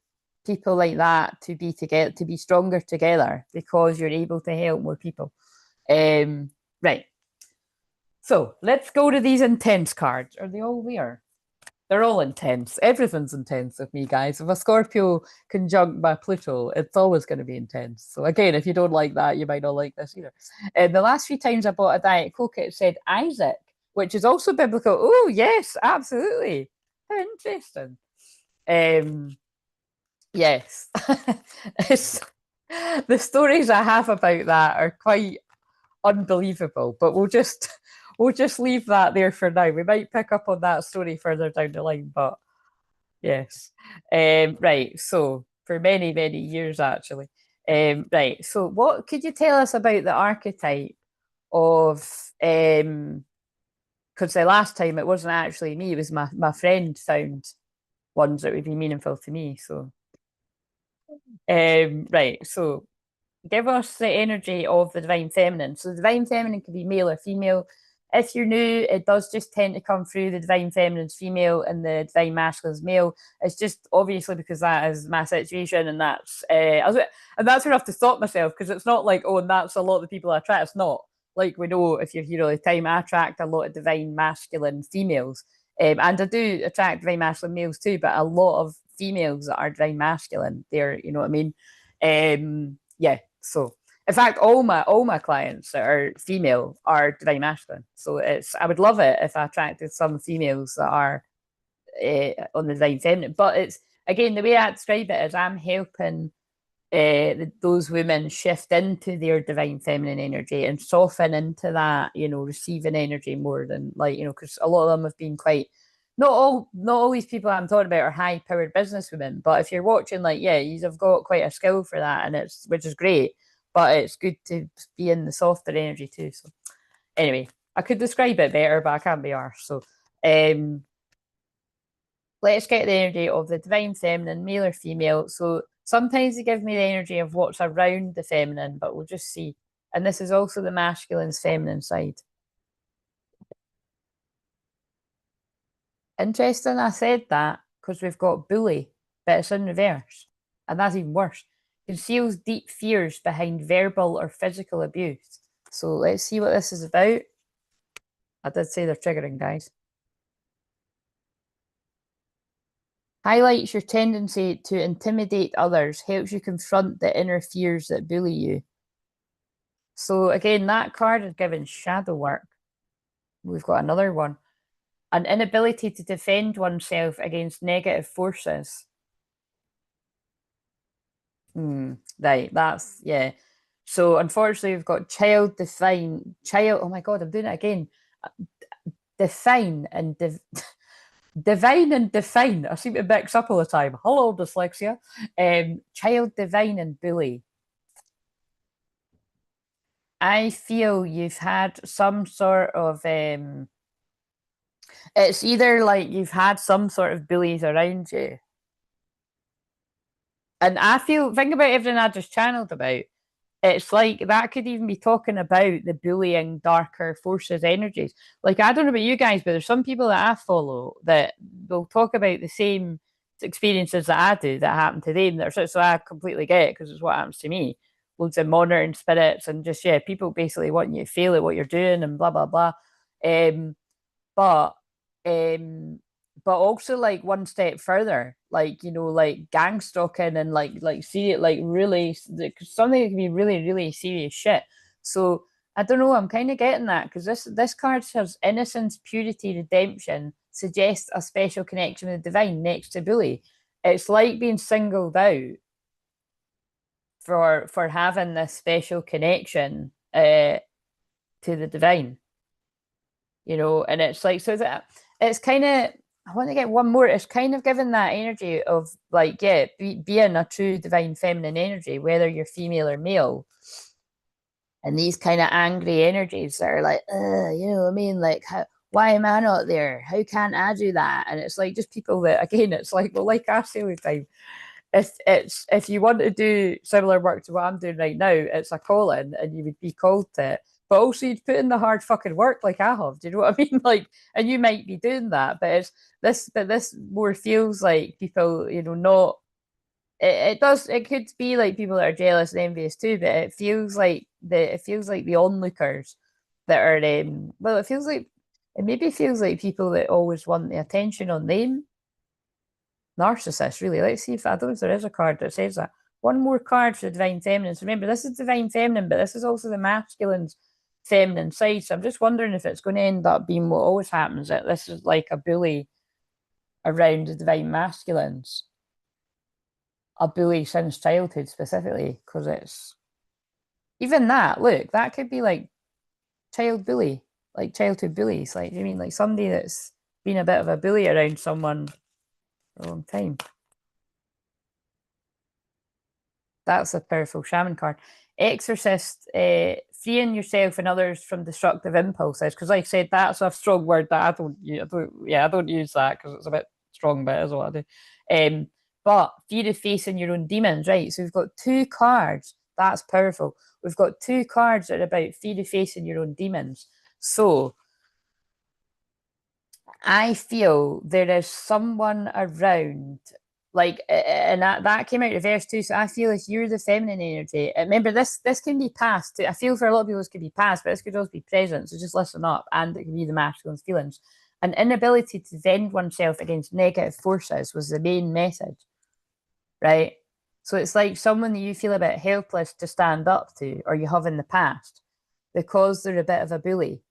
people like that to be together, to be stronger together, because you're able to help more people. Right. So let's go to these intense cards. Are they all there? They're all intense. Everything's intense with me, guys. If a Scorpio conjunct my Pluto, it's always going to be intense. So again, if you don't like that, you might not like this either. The last few times I bought a Diet Coke, it said Isaac, which is also biblical. Oh, yes, absolutely. How interesting. Yes. The stories I have about that are quite unbelievable, but we'll just leave that there for now. We might pick up on that story further down the line, but yes. Right, so for many, many years actually. Right, so what could you tell us about the archetype of because the last time it wasn't actually me, it was my friend found ones that would be meaningful to me. So right, so give us the energy of the divine feminine. So the divine feminine can be male or female. If you're new, it does just tend to come through the divine feminine's female and the divine masculine's male. It's just obviously because that is my situation, and that's where I have to stop myself, because it's not like, oh, and that's a lot of the people I attract. It's not. Like, we know, if you're here all the time, I attract a lot of divine masculine females. And I do attract divine masculine males too, but a lot of females that are divine masculine, they're, you know what I mean? Yeah. So in fact, all my clients that are female are divine masculine. So I would love it if I attracted some females that are on the divine feminine. But it's, again, the way I describe it is I'm helping those women shift into their divine feminine energy and soften into that, you know, receiving energy more than, like, you know, because a lot of them have been quite, not all these people I'm talking about are high powered business women, but if you're watching, like, yeah, you've got quite a skill for that, and which is great, but it's good to be in the softer energy too. So anyway, I could describe it better, but I can't be arsed. So let's get the energy of the divine feminine, male or female. So sometimes they give me the energy of what's around the feminine, but we'll just see. And this is also the masculine's feminine side. Interesting, I said that because we've got bully, but it's in reverse. And that's even worse. Conceals deep fears behind verbal or physical abuse. So let's see what this is about. I did say they're triggering, guys. Highlights your tendency to intimidate others, helps you confront the inner fears that bully you. So again, that card is given shadow work. We've got another one. An inability to defend oneself against negative forces. Right, that's, yeah. So unfortunately, we've got child, oh my God, I'm doing it again. Define and divine and define. I seem to mix up all the time. Hello, dyslexia. Child, divine, and bully. I feel you've had some sort of it's either like you've had some sort of bullies around you. And I feel, think about everything I just channeled about. It's like that could even be talking about the bullying, darker forces, energies. Like, I don't know about you guys, but there's some people that I follow that will talk about the same experiences that I do that happen to them. So I completely get it because it's what happens to me. Loads of monitoring spirits and just, yeah, people basically wanting you to feel at what you're doing and blah, blah, blah. Um, but um but also like one step further, like, you know, like gang stalking and like see like really something that can be really, really serious shit. So I don't know, I'm kind of getting that because this card says innocence, purity, redemption, suggests a special connection with the divine next to bully. It's like being singled out for having this special connection to the divine, you know. And it's like, so that it's kind of, I want to get one more, it's kind of given that energy of like, yeah, being a true divine feminine energy, whether you're female or male, and these kind of angry energies that are like, you know what I mean, like, why am I not there, how can't I do that? And it's like just people that, again, it's like, well, like I say all the time, if you want to do similar work to what I'm doing right now, it's a calling and you would be called to it. But also you'd put in the hard fucking work like I have. Do you know what I mean? Like, and you might be doing that, but this more feels like people, you know, not it does, it could be like people that are jealous and envious too, but it feels like the onlookers that are well, it maybe feels like people that always want the attention on them. Narcissist, really. Let's see if, I don't know if there is a card that says that. One more card for the divine feminine. So remember, this is divine feminine, but this is also the masculine's feminine side. So I'm just wondering if it's going to end up being what always happens, that this is like a bully around the divine masculines. A bully since childhood specifically, because it's even that, look, that could be like child bully, like childhood bullies. Like, do you mean like somebody that's been a bit of a bully around someone for a long time? That's a powerful shaman card. Exorcist, freeing yourself and others from destructive impulses. Because, like I said, that's a strong word that I don't use that because it's a bit strong, but it is what I do. But fear of facing your own demons, right? So we've got two cards. That's powerful. We've got two cards that are about fear of facing your own demons. So I feel there is someone around, like, and that came out reverse too. So I feel if you're the feminine energy, remember this can be past. I feel for a lot of people this could be past, but this could also be present. So just listen up, and it can be the masculine's feelings. An inability to defend oneself against negative forces was the main message, right? So it's like someone that you feel a bit helpless to stand up to, or you have in the past, because they're a bit of a bully.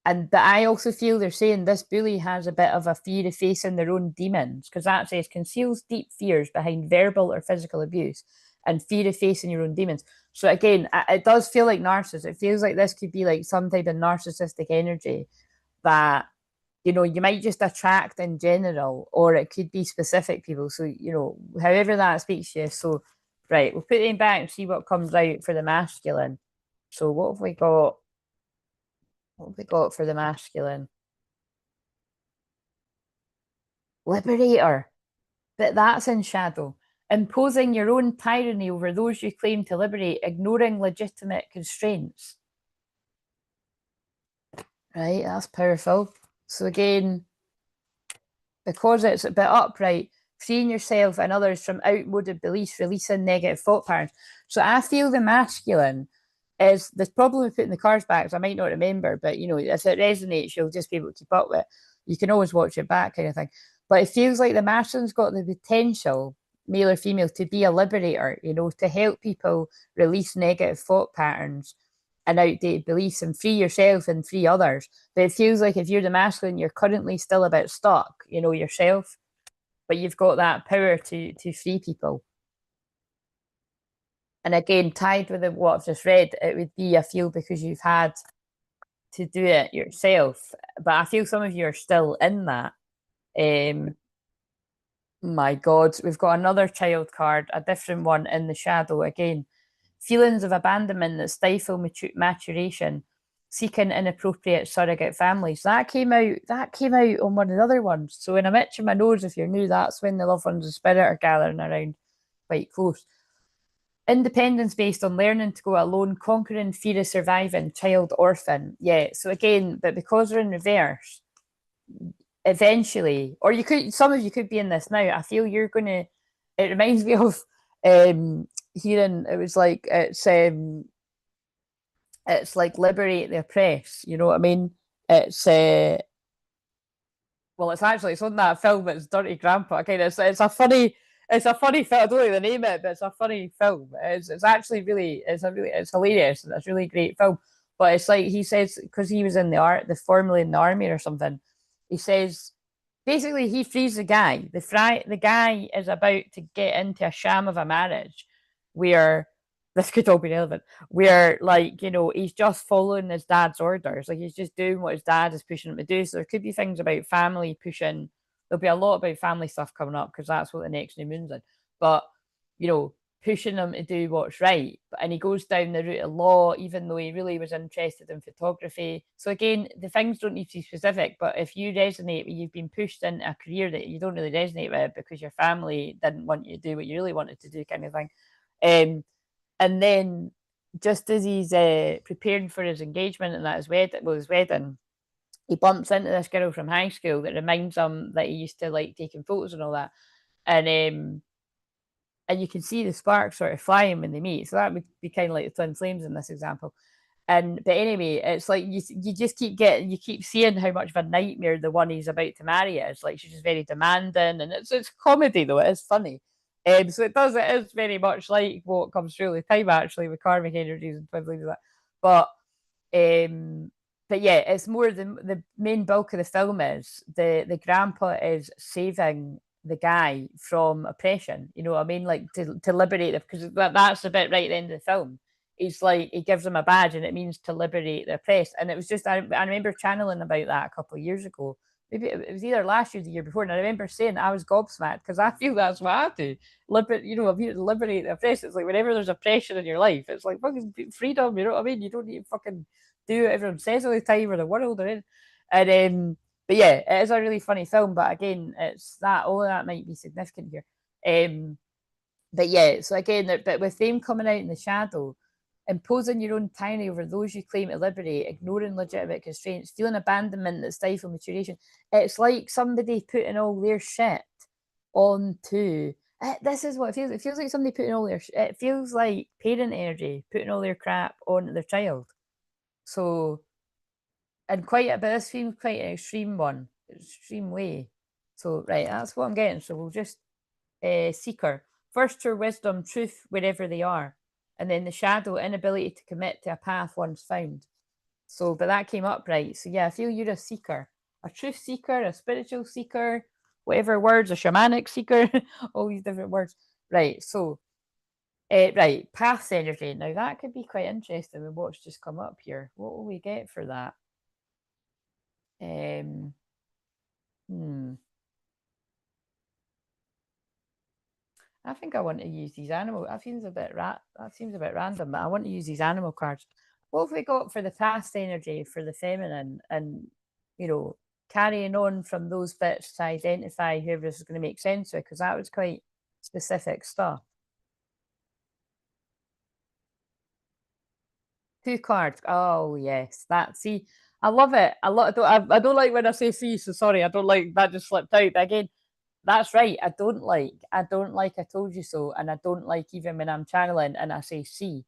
And but I also feel they're saying this bully has a bit of a fear of facing their own demons, because that says conceals deep fears behind verbal or physical abuse and fear of facing your own demons. So again, it does feel like narcissist. It feels like this could be like some type of narcissistic energy that, you know, you might just attract in general, or it could be specific people. So, you know, however that speaks to you. So, right, we'll put them back and see what comes out for the masculine. So what have we got? What have we got for the masculine? Liberator. But that's in shadow. Imposing your own tyranny over those you claim to liberate, ignoring legitimate constraints. Right, that's powerful. So again, because it's a bit upright, freeing yourself and others from outmoded beliefs, releasing negative thought patterns. So I feel the masculine is the problem with putting the cards back, I might not remember, but you know, if it resonates, you'll just be able to keep up with it. You can always watch it back, kind of thing. But it feels like the masculine's got the potential, male or female, to be a liberator, you know, to help people release negative thought patterns and outdated beliefs and free yourself and free others. But it feels like if you're the masculine, you're currently still a bit stuck, you know, yourself, but you've got that power to free people. And again, tied with what I've just read, it would be, I feel, because you've had to do it yourself. But I feel some of you are still in that. My God, we've got another child card, a different one in the shadow again. Feelings of abandonment that stifle maturation, seeking inappropriate surrogate families. That came out. That came out on one of the other ones. So when I'm itching my nose, if you're new, that's when the loved ones of spirit are gathering around quite close. Independence based on learning to go alone, conquering fear of surviving, child orphan. Yeah. So again, but because they're in reverse, eventually, or you could, some of you could be in this now. I feel you're gonna. It reminds me of hearing. It was like it's like liberate the oppressed. You know what I mean? It's well, it's on that film. It's Dirty Grandpa. Okay, it's a funny. It's a funny film. I don't know the name of it, but it's a funny film. It's actually really it's hilarious and it's a really great film. But it's like he says, because he was in the formerly in the army or something. He says basically he frees the guy. The guy is about to get into a sham of a marriage where this could all be relevant. Where, like, you know, he's just following his dad's orders. Like, he's just doing what his dad is pushing him to do. So there could be things about family pushing. There'll be a lot about family stuff coming up because that's what the next new moon's in. But, you know, pushing him to do what's right. And he goes down the route of law, even though he really was interested in photography. So again, the things don't need to be specific, but if you resonate, you've been pushed into a career that you don't really resonate with because your family didn't want you to do what you really wanted to do, kind of thing. And then just as he's preparing for his engagement and that his wedding, he bumps into this girl from high school that reminds him that he used to like taking photos and all that. And you can see the sparks sort of flying when they meet. So that would be kind of like the twin flames in this example. But anyway, it's like you just you keep seeing how much of a nightmare the one he's about to marry is. Like, she's just very demanding, and it's comedy though, it is funny. So it is very much like what comes through with time, actually, with karmic energies and twin flames and that. But yeah, it's more the main bulk of the film is the grandpa is saving the guy from oppression. You know what I mean? Like, to liberate them, because that's the bit right at the end of the film. He's like, he gives them a badge and it means to liberate the oppressed. And it was just, I remember channeling about that a couple of years ago. Maybe it was either last year or the year before. And I remember saying I was gobsmacked because I feel that's what I do. I'm here to liberate the oppressed. It's like whenever there's oppression in your life, it's like fucking freedom. You know what I mean? You don't need to fucking do what everyone says all the time or the world they're in. And but yeah, it is a really funny film. But again, it's that all of that might be significant here. But yeah, so again, but with them coming out in the shadow, imposing your own tyranny over those you claim to liberate, ignoring legitimate constraints, feeling abandonment that stifle maturation. It's like somebody putting all their shit onto. This is what it feels. It feels like somebody putting all their. It feels like parent energy putting all their crap onto their child. So, and but this feels quite an extreme way. So, right, that's what I'm getting. So we'll just seeker. First, her wisdom, truth, wherever they are. And then the shadow, inability to commit to a path once found. So, but that came up right. So, yeah, I feel you're a seeker, a truth seeker, a spiritual seeker, whatever words, a shamanic seeker, all these different words. Right. So, right, path energy. Now, that could be quite interesting with what's just come up here. What will we get for that? I think I want to use these animal. That seems a bit random, but I want to use these animal cards. What have we got for the past energy for the feminine, and carrying on from those bits to identify whoever this is going to make sense with, because that was quite specific stuff. 2 cards. Oh yes, I love it. I don't like when I say see. So sorry, I don't like that. Just slipped out. But again, that's right. I don't like I told you so, and I don't like even when I'm channeling and I say see.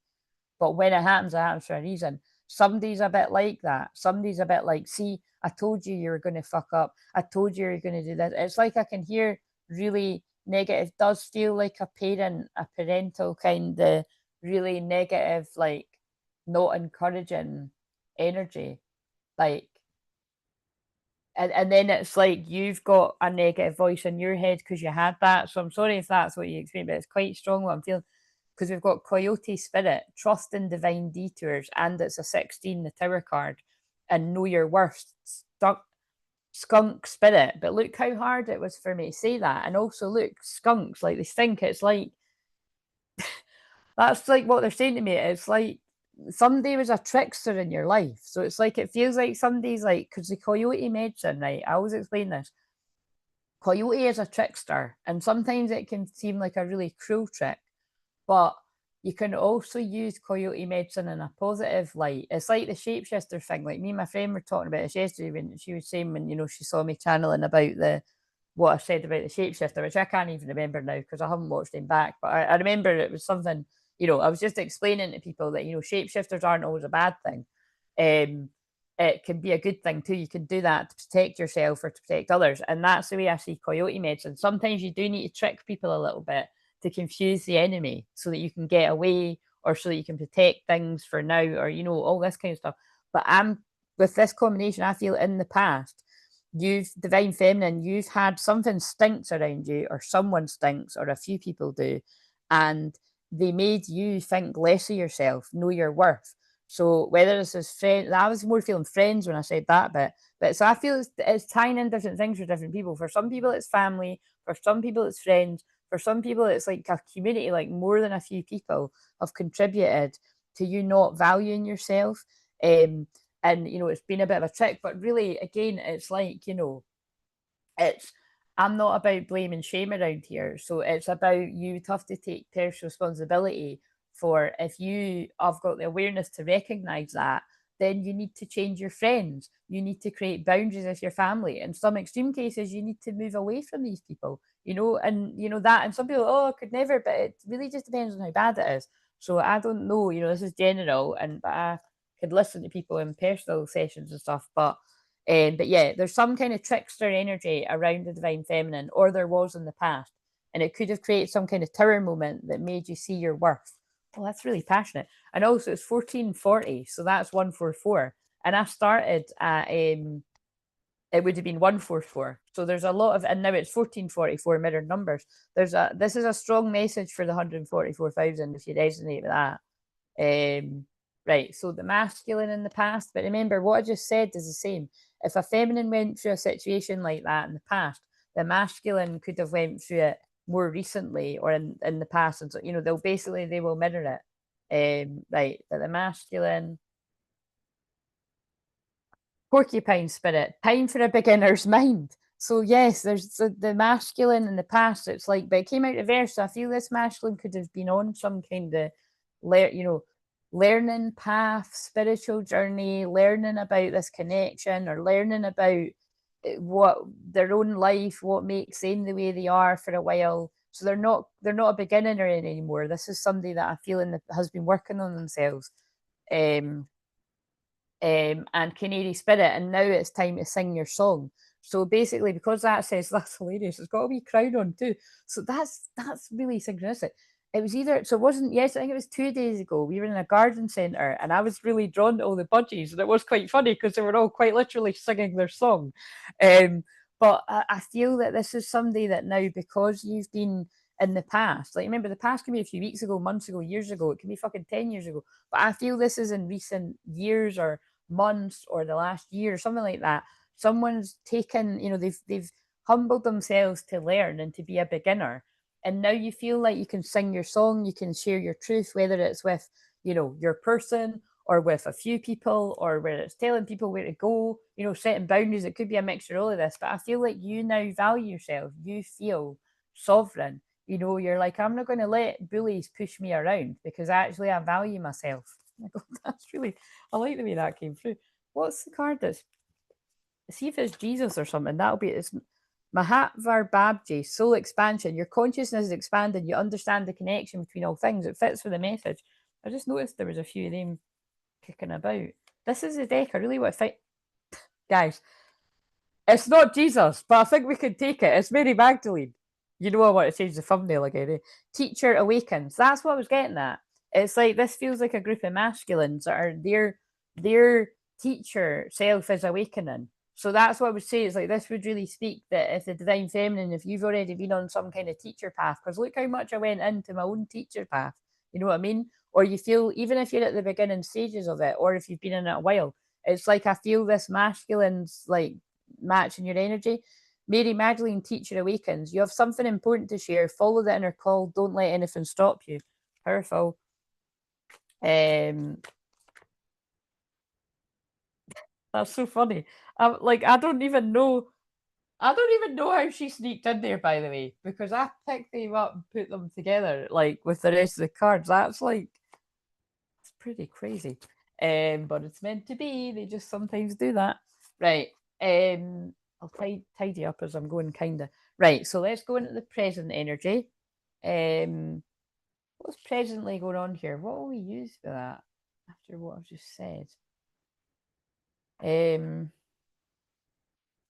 But when it happens for a reason. Somebody's a bit like that. Somebody's a bit like, see, I told you were going to fuck up. I told you were going to do this. It's like I can hear really negative. It does feel like a parental kind of really negative, like not encouraging energy. Like, and then it's like you've got a negative voice in your head because you had that. So I'm sorry if that's what you experienced, but it's quite strong what I'm feeling, because we've got coyote spirit, trust in divine detours, and it's a 16, the tower card, and know your worth, skunk spirit. But look how hard it was for me to say that. And also look, skunks, like they stink. It's like that's like what they're saying to me. It's like somebody was a trickster in your life. So it's like it feels like somebody's like, because the coyote medicine, right? I always explain this. Coyote is a trickster, and sometimes it can seem like a really cruel trick, but you can also use coyote medicine in a positive light. It's like the shapeshifter thing. Like me and my friend were talking about this yesterday when she was saying when, you know, she saw me channeling about the what I said about the shapeshifter, which I can't even remember now because I haven't watched him back. But I remember it was something, you know, I was just explaining to people that, you know, shapeshifters aren't always a bad thing. It can be a good thing too. You can do that to protect yourself or to protect others. And that's the way I see coyote medicine. Sometimes you do need to trick people a little bit to confuse the enemy so that you can get away or so that you can protect things for now or, you know, all this kind of stuff. But I'm with this combination, I feel in the past, you've divine feminine, you've had something stinks around you, or someone stinks, or a few people do, and they made you think less of yourself, know your worth. So whether this is friends, I was more feeling friends when I said that bit. But so I feel it's tying in different things for different people. For some people, it's family. For some people, it's friends. For some people, it's like a community, like more than a few people have contributed to you not valuing yourself. And you know, it's been a bit of a trick, but really, again, it's like, you know, it's I'm not about blame and shame around here. So it's about you have to take personal responsibility for if you have got the awareness to recognize that, then you need to change your friends. You need to create boundaries with your family. In some extreme cases, you need to move away from these people, you know, and you know that. And some people, oh, I could never, but it really just depends on how bad it is. So I don't know, you know, this is general, and but I could listen to people in personal sessions and stuff, but yeah, there's some kind of trickster energy around the divine feminine, or there was in the past, and it could have created some kind of tower moment that made you see your worth. Well, that's really passionate. And also, it's 1440, so that's 144. And I started at it would have been 144. So there's a lot of, and now it's 1444 mirrored numbers. This is a strong message for the 144,000 if you resonate with that. Right, so the masculine in the past, but remember what I just said is the same. If a feminine went through a situation like that in the past, the masculine could have went through it more recently or in the past, and so you know they will mirror it. Right, but the masculine porcupine spirit, time for a beginner's mind. So yes, there's the masculine in the past. It's like, but it came out reverse. So I feel this masculine could have been on some kind of, you know, learning path, spiritual journey, learning about this connection, or learning about what their own life, what makes them the way they are for a while. So they're not a beginner anymore. This is somebody that I feel has been working on themselves. Um, and Canary Spirit, and now it's time to sing your song. So basically, because that says that's hilarious, it's got a wee crowd on too. So that's really synchronistic. It was either so it wasn't yes, I think it was 2 days ago. We were in a garden centre, and I was really drawn to all the budgies, and it was quite funny because they were all quite literally singing their song. Um, but I feel that this is somebody that now, because you've been in the past, like remember the past can be a few weeks ago, months ago, years ago, it can be fucking 10 years ago. But I feel this is in recent years or months or the last year or something like that. Someone's taken, you know, they've humbled themselves to learn and to be a beginner, and now you feel like you can sing your song, you can share your truth, whether it's with, you know, your person or with a few people, or where it's telling people where to go, you know, setting boundaries. It could be a mixture of all of this, but I feel like you now value yourself. You feel sovereign. You know, you're like, I'm not going to let bullies push me around because actually I value myself. I go, that's really, I like the way that came through. What's the card that's, see if it's Jesus or something. That'll be, it's Mahatvar Babji, soul expansion. Your consciousness is expanding. You understand the connection between all things. It fits with the message. I just noticed there was a few of them kicking about. This is the deck. I really want to fight. Guys, it's not Jesus, but I think we can take it. It's Mary Magdalene. You know I want to change the thumbnail again. Eh? Teacher awakens. That's what I was getting at. It's like this feels like a group of masculines that are their teacher self is awakening. So that's what I would say. It's like this would really speak that if the divine feminine, if you've already been on some kind of teacher path, because look how much I went into my own teacher path. You know what I mean? Or you feel even if you're at the beginning stages of it, or if you've been in it a while, it's like I feel this masculine's like match in your energy. Mary Magdalene, teacher awakens. You have something important to share. Follow the inner call. Don't let anything stop you. Powerful. That's so funny. I don't even know. I don't even know how she sneaked in there, by the way, because I picked them up and put them together, like with the rest of the cards. That's like, it's pretty crazy. But it's meant to be. They just sometimes do that. Right. I'll tidy up as I'm going, kinda. Right. So let's go into the present energy. What's presently going on here? What will we use for that after what I've just said?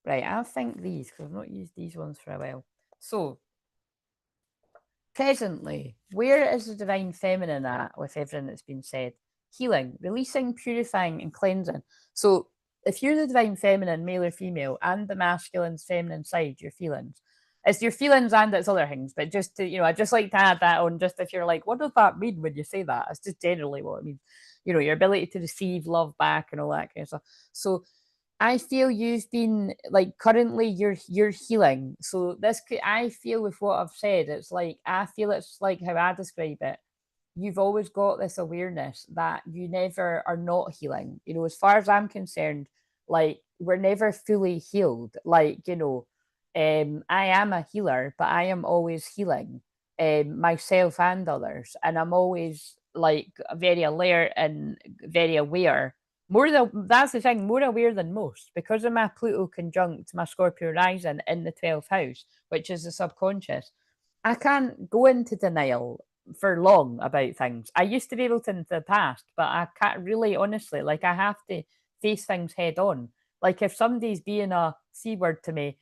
Right, I think these, because I've not used these ones for a while. So, presently, where is the divine feminine at with everything that's been said? Healing, releasing, purifying, and cleansing. So, if you're the divine feminine, male or female, and the masculine's feminine side, your feelings, it's your feelings and it's other things. But just to, I just like to add that on, just if you're like, what does that mean when you say that? It's just generally what it means. Your ability to receive love back and all that kind of stuff. So, I feel you've been like currently you're healing. So this could, I feel with what I've said, it's like I feel it's like how I describe it. You've always got this awareness that you never are not healing. As far as I'm concerned, like we're never fully healed. Like, I am a healer, but I am always healing myself and others. And I'm always like very alert and very aware. That's the thing, more aware than most because of my Pluto conjunct my Scorpio rising in the 12th house, which is the subconscious. I can't go into denial for long about things. I used to be able to in the past, but I can't really honestly, like I have to face things head on. Like if somebody's being a C word to me,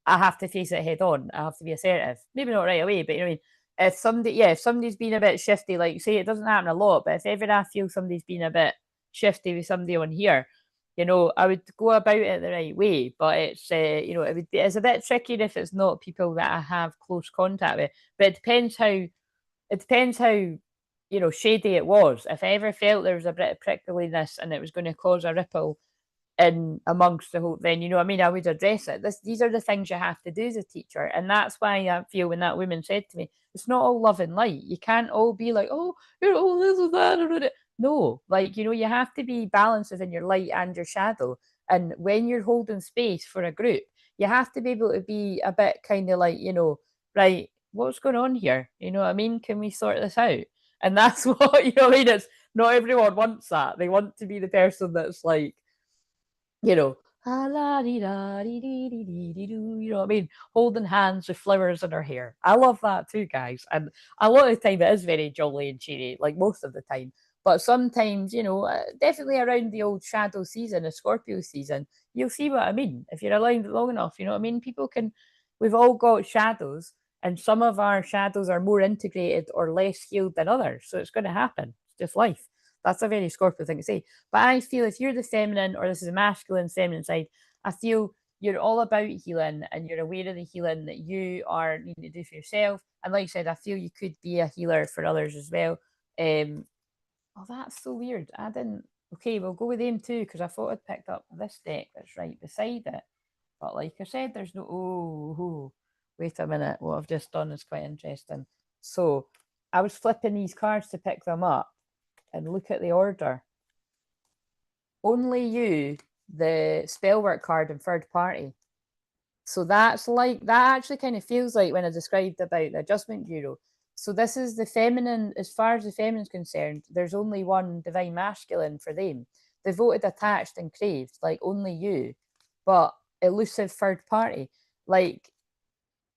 I have to face it head on. I have to be assertive. Maybe not right away, but you know what I mean? If somebody's been a bit shifty, like say it doesn't happen a lot, but if ever I feel somebody's been a bit shifty with somebody on here, I would go about it the right way, but it's a bit trickier if it's not people that I have close contact with. But it depends how shady it was. If I ever felt there was a bit of prickliness and it was going to cause a ripple in amongst the whole, then what I mean, I would address it. These are the things you have to do as a teacher, and that's why I feel when that woman said to me, "It's not all love and light. You can't all be like, oh, you're all this or that." No, like you have to be balanced within your light and your shadow. And when you're holding space for a group, you have to be able to be a bit kind of like, right, what's going on here? You know what I mean? Can we sort this out? And that's what I mean. It's not everyone wants that. They want to be the person that's like, ah, la, dee, da, dee, dee, dee, dee, dee, doo, you know what I mean? Holding hands with flowers in her hair. I love that too, guys. And a lot of the time it is very jolly and cheery, like most of the time. But sometimes, definitely around the old shadow season, the Scorpio season, you'll see what I mean. If you're aligned long enough, you know what I mean? We've all got shadows, and some of our shadows are more integrated or less healed than others. So it's going to happen. It's just life. That's a very Scorpio thing to say. But I feel if you're the feminine or this is a masculine feminine side, I feel you're all about healing and you're aware of the healing that you are needing to do for yourself. And like I said, I feel you could be a healer for others as well. That's so weird. I didn't. Okay, we'll go with them too because I thought I'd picked up this deck that's right beside it. But like I said, there's no. Oh, wait a minute. What I've just done is quite interesting. So I was flipping these cards to pick them up and look at the order. Only you, the spellwork card and third party. So that's like that actually kind of feels like when I described about the adjustment bureau. So this is the feminine, as far as the feminine's concerned, there's only one divine masculine for them. Devoted, attached, and craved, like only you, but elusive third party. Like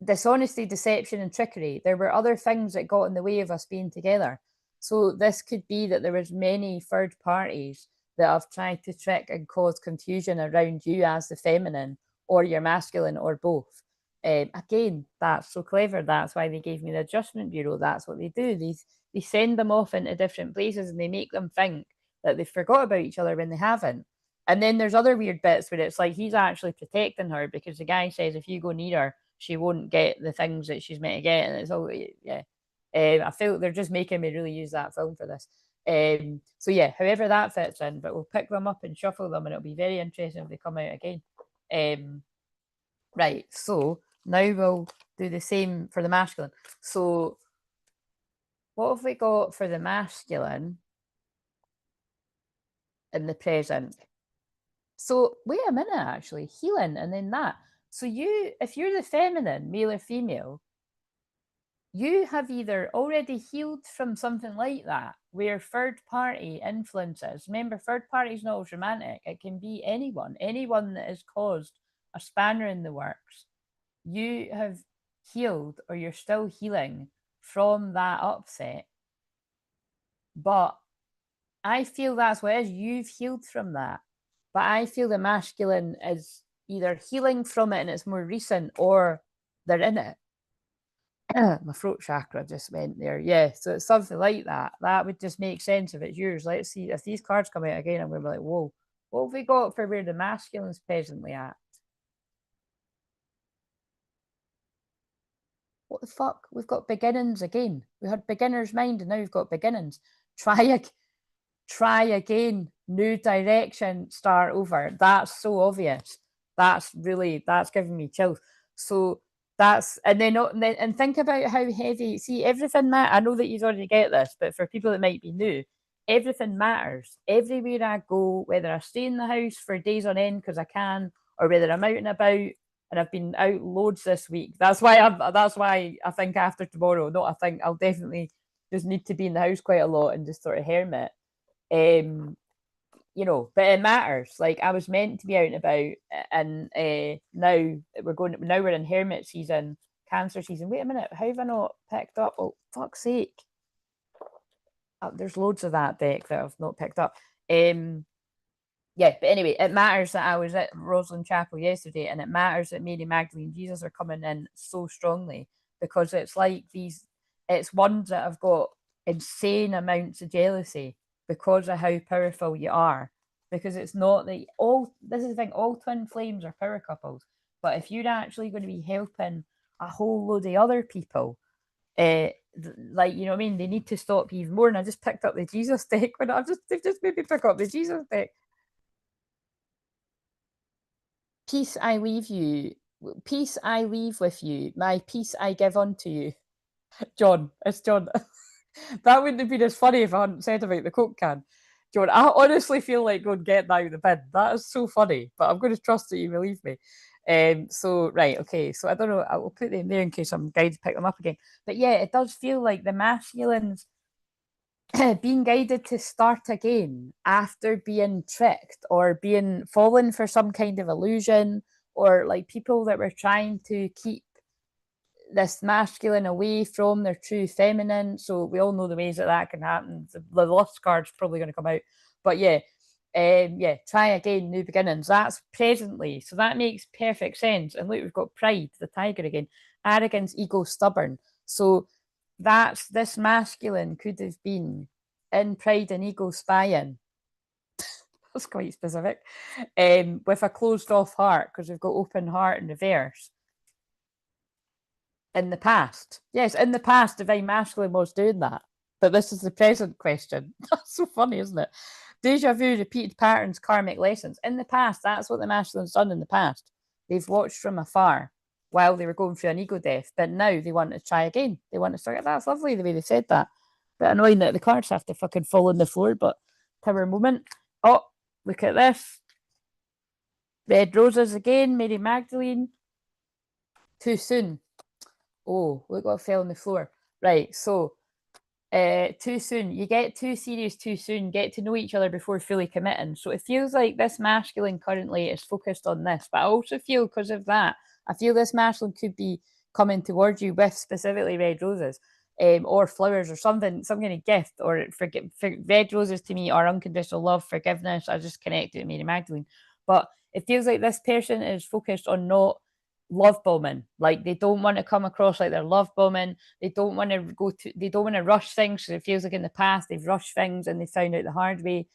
dishonesty, deception, and trickery. There were other things that got in the way of us being together. So this could be that there was many third parties that have tried to trick and cause confusion around you as the feminine or your masculine or both. Again, that's so clever. That's why they gave me the adjustment bureau. That's what they do. They send them off into different places and they make them think that they forgot about each other when they haven't. And then there's other weird bits where it's like he's actually protecting her because the guy says if you go near her, she won't get the things that she's meant to get, and it's all yeah. I feel they're just making me really use that film for this. So yeah, however that fits in, but we'll pick them up and shuffle them, and it'll be very interesting if they come out again. Right, so now we'll do the same for the masculine. So what have we got for the masculine in the present? So wait a minute, actually, healing and then that. So if you're the feminine, male or female, you have either already healed from something like that, where third party influences. Remember, third party is not always romantic. It can be anyone that has caused a spanner in the works. You have healed, or you're still healing from that upset. But I feel that's what it is. You've healed from that. But I feel the masculine is either healing from it and it's more recent, or they're in it. My throat chakra just went there. Yeah, so it's something like that. That would just make sense if it's yours. Let's see if these cards come out again. I'm going to be like, whoa, what have we got for where the masculine's presently at? What the fuck? We've got beginnings again. We had beginner's mind and now we've got beginnings. Try again. New direction. Start over. That's so obvious. That's giving me chills. So and think about how heavy. See, everything matters. I know that you already get this, but for people that might be new, everything matters. Everywhere I go, whether I stay in the house for days on end because I can, or whether I'm out and about, and I've been out loads this week. That's why I think after tomorrow, I think I'll definitely just need to be in the house quite a lot and just sort of hermit. But it matters. Like, I was meant to be out and about, and now we're in hermit season, Cancer season. Wait a minute, how have I not picked up? Oh, fuck's sake! There's loads of that deck that I've not picked up. Yeah, but anyway, it matters that I was at Rosalind Chapel yesterday, and it matters that Mary, Magdalene, and Jesus are coming in so strongly, because it's like it's ones that have got insane amounts of jealousy because of how powerful you are. Because it's not that this is the thing, all twin flames are power couples, but if you're actually going to be helping a whole load of other people, like, you know what I mean, they need to stop you even more. And I just picked up the Jesus deck when they've just made me pick up the Jesus deck. Peace I leave you. Peace I leave with you. My peace I give unto you. John, it's John. That wouldn't have been as funny if I hadn't said about the Coke can. John, I honestly feel like going get that out of the bin. That is so funny, but I'm going to trust that you believe me. So right, okay. So I don't know. I will put them there in case I'm guided to pick them up again. But yeah, it does feel like the masculines being guided to start again after being tricked or being fallen for some kind of illusion, or like people that were trying to keep this masculine away from their true feminine. So we all know the ways that can happen. The lust card's probably going to come out, but yeah, try again, new beginnings. That's presently, so that makes perfect sense. And look, we've got pride, the tiger again, arrogance, ego, stubborn. So this masculine could have been in pride and ego spying. That's quite specific. With a closed off heart, because we've got open heart in reverse. In the past. Yes, in the past, divine masculine was doing that. But this is the present question. That's so funny, isn't it? Deja vu, repeated patterns, karmic lessons. In the past, that's what the masculine's done in the past. They've watched from afar while they were going through an ego death, but now they want to try again. They want to start. That's lovely the way they said that. But annoying that the cards have to fucking fall on the floor, but power moment. Oh, look at this. Red roses again, Mary Magdalene. Too soon. Oh, look what fell on the floor. Right, so too soon. You get too serious too soon, get to know each other before fully committing. So it feels like this masculine currently is focused on this, but I also feel because of that, I feel this masculine could be coming towards you with specifically red roses, or flowers or something, some kind of gift, or for red roses to me are unconditional love, forgiveness. I just connect it to Mary Magdalene. But it feels like this person is focused on not love bombing. Like, they don't want to come across like they're love bombing. They don't want to rush things. So it feels like in the past they've rushed things and they found out the hard way.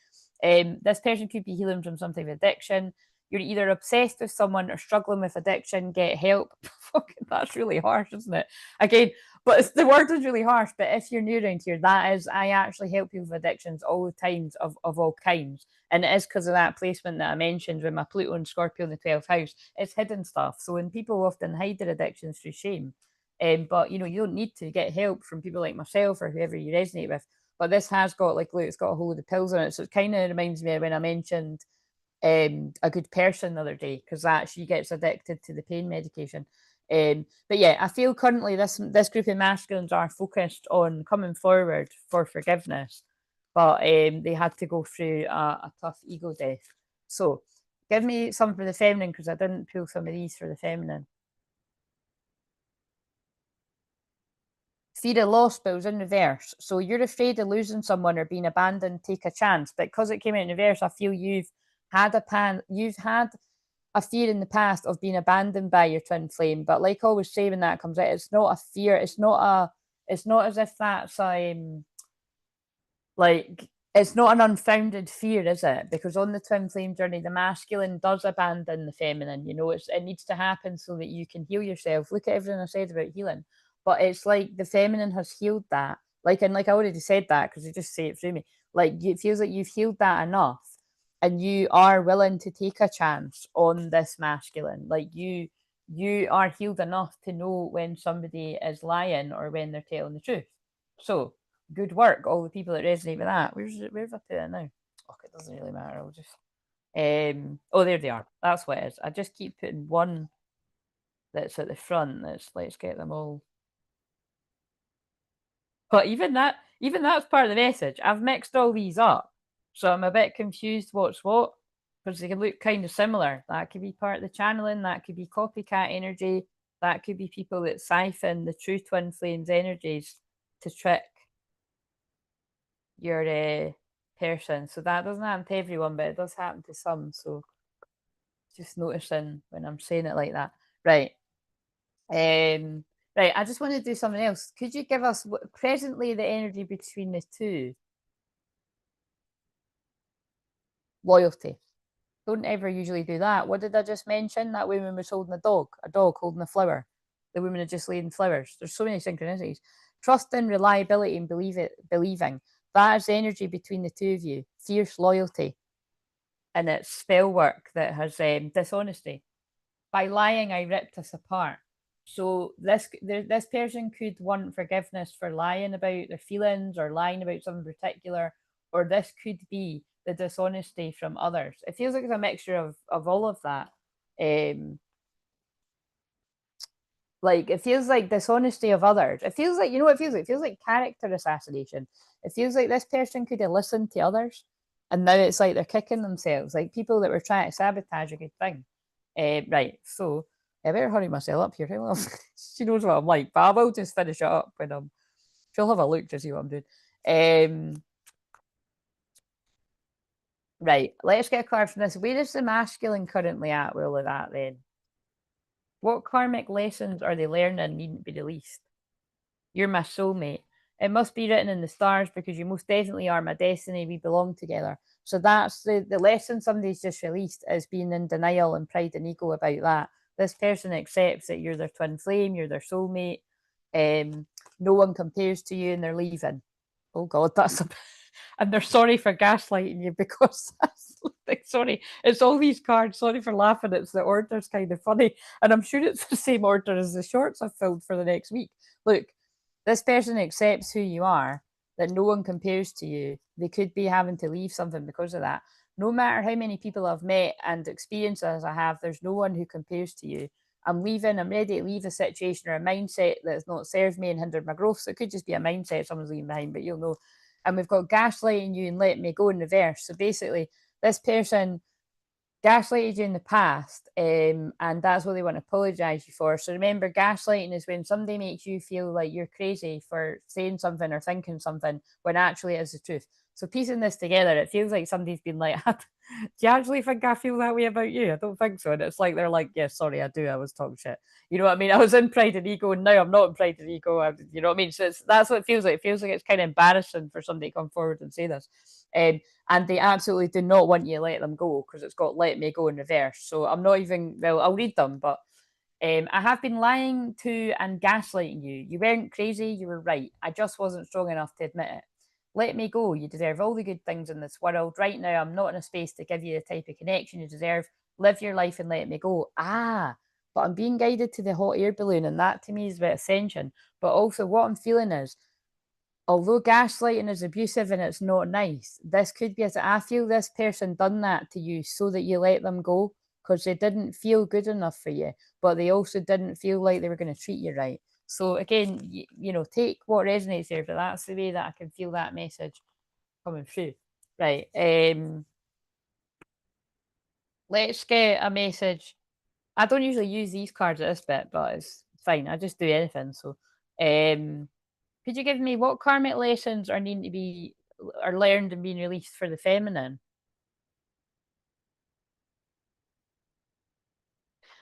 This person could be healing from some type of addiction. You're either obsessed with someone or struggling with addiction, get help. Fucking, that's really harsh, isn't it? Again, but the word is really harsh. But if you're new around here, that is, I actually help people with addictions all the times of all kinds. And it is because of that placement that I mentioned with my Pluto and Scorpio in the 12th house. It's hidden stuff. So when people often hide their addictions through shame, but you don't need to get help from people like myself or whoever you resonate with. But this has got, like, look, it's got a whole load of pills in it. So it kind of reminds me of when I mentioned a good person the other day, because that she gets addicted to the pain medication. But yeah, I feel currently this group of masculines are focused on coming forward for forgiveness, but they had to go through a tough ego death. So give me some for the feminine, because I didn't pull some of these for the feminine. Fear of loss, but it was in reverse. So you're afraid of losing someone or being abandoned, take a chance. But because it came out in reverse, I feel you've had a fear in the past of being abandoned by your twin flame. But like I always say when that comes out, it's not a fear. It's not as if that's like it's not an unfounded fear, is it? Because on the twin flame journey, the masculine does abandon the feminine. You know, it needs to happen so that you can heal yourself. Look at everything I said about healing. But it's like the feminine has healed that. Like, and like I already said that, because you just say it through me. Like, it feels like you've healed that enough, and you are willing to take a chance on this masculine. Like you are healed enough to know when somebody is lying or when they're telling the truth. So good work, all the people that resonate with that. Where have I put it now? Oh, it doesn't really matter. I'll just oh, there they are. That's what it is. I just keep putting one that's at the front. Let's get them all. But even that's part of the message. I've mixed all these up, so I'm a bit confused what's what, because they can look kind of similar. That could be part of the channeling. That could be copycat energy. That could be people that siphon the true twin flames energies to trick your person. So that doesn't happen to everyone, but it does happen to some. So just noticing when I'm saying it like that. Right. Right. I just want to do something else. Could you give us presently the energy between the two? Loyalty. Don't ever usually do that. What did I just mention? That woman was holding a dog holding a flower. The woman had just laid flowers. There's so many synchronicities. Trust and reliability and believing. That is the energy between the two of you. Fierce loyalty. And it's spell work that has dishonesty. By lying, I ripped us apart. So this person could want forgiveness for lying about their feelings or lying about something particular, or this could be the dishonesty from others. It feels like it's a mixture of all of that. Like it feels like dishonesty of others. It feels like, you know what it feels like? It feels like character assassination. It feels like this person could have listened to others, and now it's like they're kicking themselves, like people that were trying to sabotage a good thing. Right, so I better hurry myself up here. She knows what I'm like, but I will just finish it up when she'll have a look to see what I'm doing. Right, let's get clear from this. Where is the masculine currently at with all of that then? What karmic lessons are they learning needn't be released? You're my soulmate. It must be written in the stars because you most definitely are my destiny. We belong together. So that's the lesson somebody's just released, is being in denial and pride and ego about that. This person accepts that you're their twin flame, you're their soulmate. No one compares to you and they're leaving. Oh God, that's a and they're sorry for gaslighting you because that's like, sorry, it's all these cards. Sorry for laughing. It's the order's kind of funny, and I'm sure it's the same order as the shorts I've filled for the next week. Look, this person accepts who you are, that no one compares to you. They could be having to leave something because of that. No matter how many people I've met and experiences I have, there's no one who compares to you. I'm leaving, I'm ready to leave a situation or a mindset that's not served me and hindered my growth. So it could just be a mindset someone's leaving behind, but you'll know. And we've got gaslighting you and letting me go in reverse. So basically, this person gaslighted you in the past, and that's what they want to apologize you for. So remember, gaslighting is when somebody makes you feel like you're crazy for saying something or thinking something when actually it is the truth. So piecing this together, it feels like somebody's been like, do you actually think I feel that way about you? I don't think so. And it's like they're like, yeah, sorry, I do. I was talking shit. You know what I mean? I was in pride and ego, and now I'm not in pride and ego. You know what I mean? So that's what it feels like. It feels like it's kind of embarrassing for somebody to come forward and say this. And they absolutely do not want you to let them go, because it's got let me go in reverse. So I'm not even, well, I'll read them, but I have been lying to and gaslighting you. You weren't crazy, you were right. I just wasn't strong enough to admit it. Let me go. You deserve all the good things in this world. Right now, I'm not in a space to give you the type of connection you deserve. Live your life and let me go. But I'm being guided to the hot air balloon, and that to me is about ascension. But also, what I'm feeling is although gaslighting is abusive and it's not nice, this could be as I feel this person done that to you so that you let them go because they didn't feel good enough for you, but they also didn't feel like they were going to treat you right. So again, you know, take what resonates there, but that's the way that I can feel that message coming through. Right. Let's get a message. I don't usually use these cards at this bit, but it's fine. I just do anything. So could you give me what karmic lessons are needing to be are learned and being released for the feminine?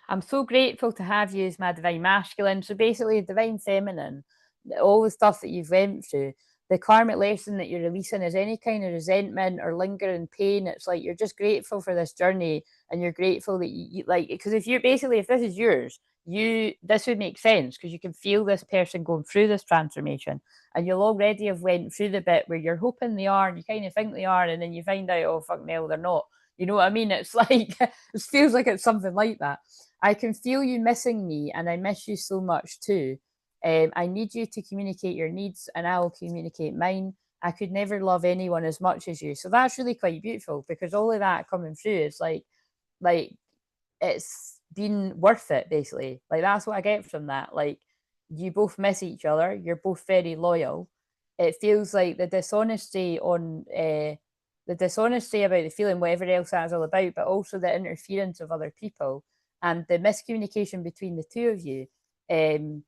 I'm so grateful to have you as my divine masculine. So basically, divine feminine, all the stuff that you've went through, the karmic lesson that you're releasing is any kind of resentment or lingering pain. It's like you're just grateful for this journey, and you're grateful that you like because if you're basically if this is yours, this would make sense because you can feel this person going through this transformation, and you'll already have went through the bit where you're hoping they are, and you kind of think they are, and then you find out, oh fuck no, they're not. You know what I mean? It's like it feels like it's something like that. I can feel you missing me, and I miss you so much too. I need you to communicate your needs, and I will communicate mine. I could never love anyone as much as you. So that's really quite beautiful because all of that coming through is like it's been worth it basically. Like that's what I get from that. Like you both miss each other. You're both very loyal. It feels like the dishonesty about the feeling, whatever else that's all about, but also the interference of other people and the miscommunication between the two of you um,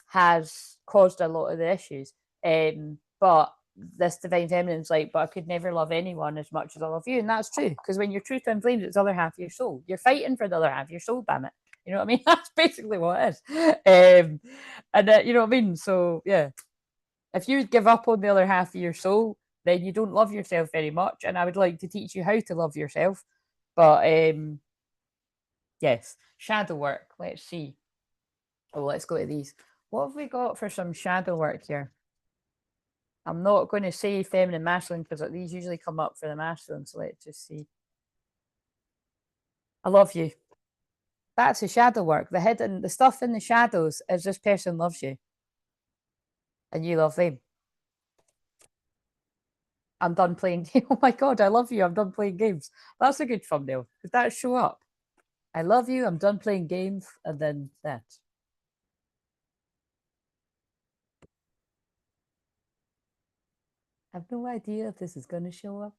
has caused a lot of the issues. But this divine feminine's like, but I could never love anyone as much as I love you. And that's true. Because when you're true twin flames, it's the other half of your soul. You're fighting for the other half of your soul, damn it. You know what I mean? That's basically what it is. You know what I mean? So, yeah. If you give up on the other half of your soul, then you don't love yourself very much. And I would like to teach you how to love yourself. But yes, shadow work. Let's see. Oh, let's go to these. What have we got for some shadow work here? I'm not going to say feminine, masculine because these usually come up for the masculine. So let's just see. I love you. That's the shadow work. The hidden, the stuff in the shadows is this person loves you and you love them. I'm done playing. Oh my God, I love you. I'm done playing games. That's a good thumbnail. Could that show up? I love you. I'm done playing games. And then that. I have no idea if this is going to show up.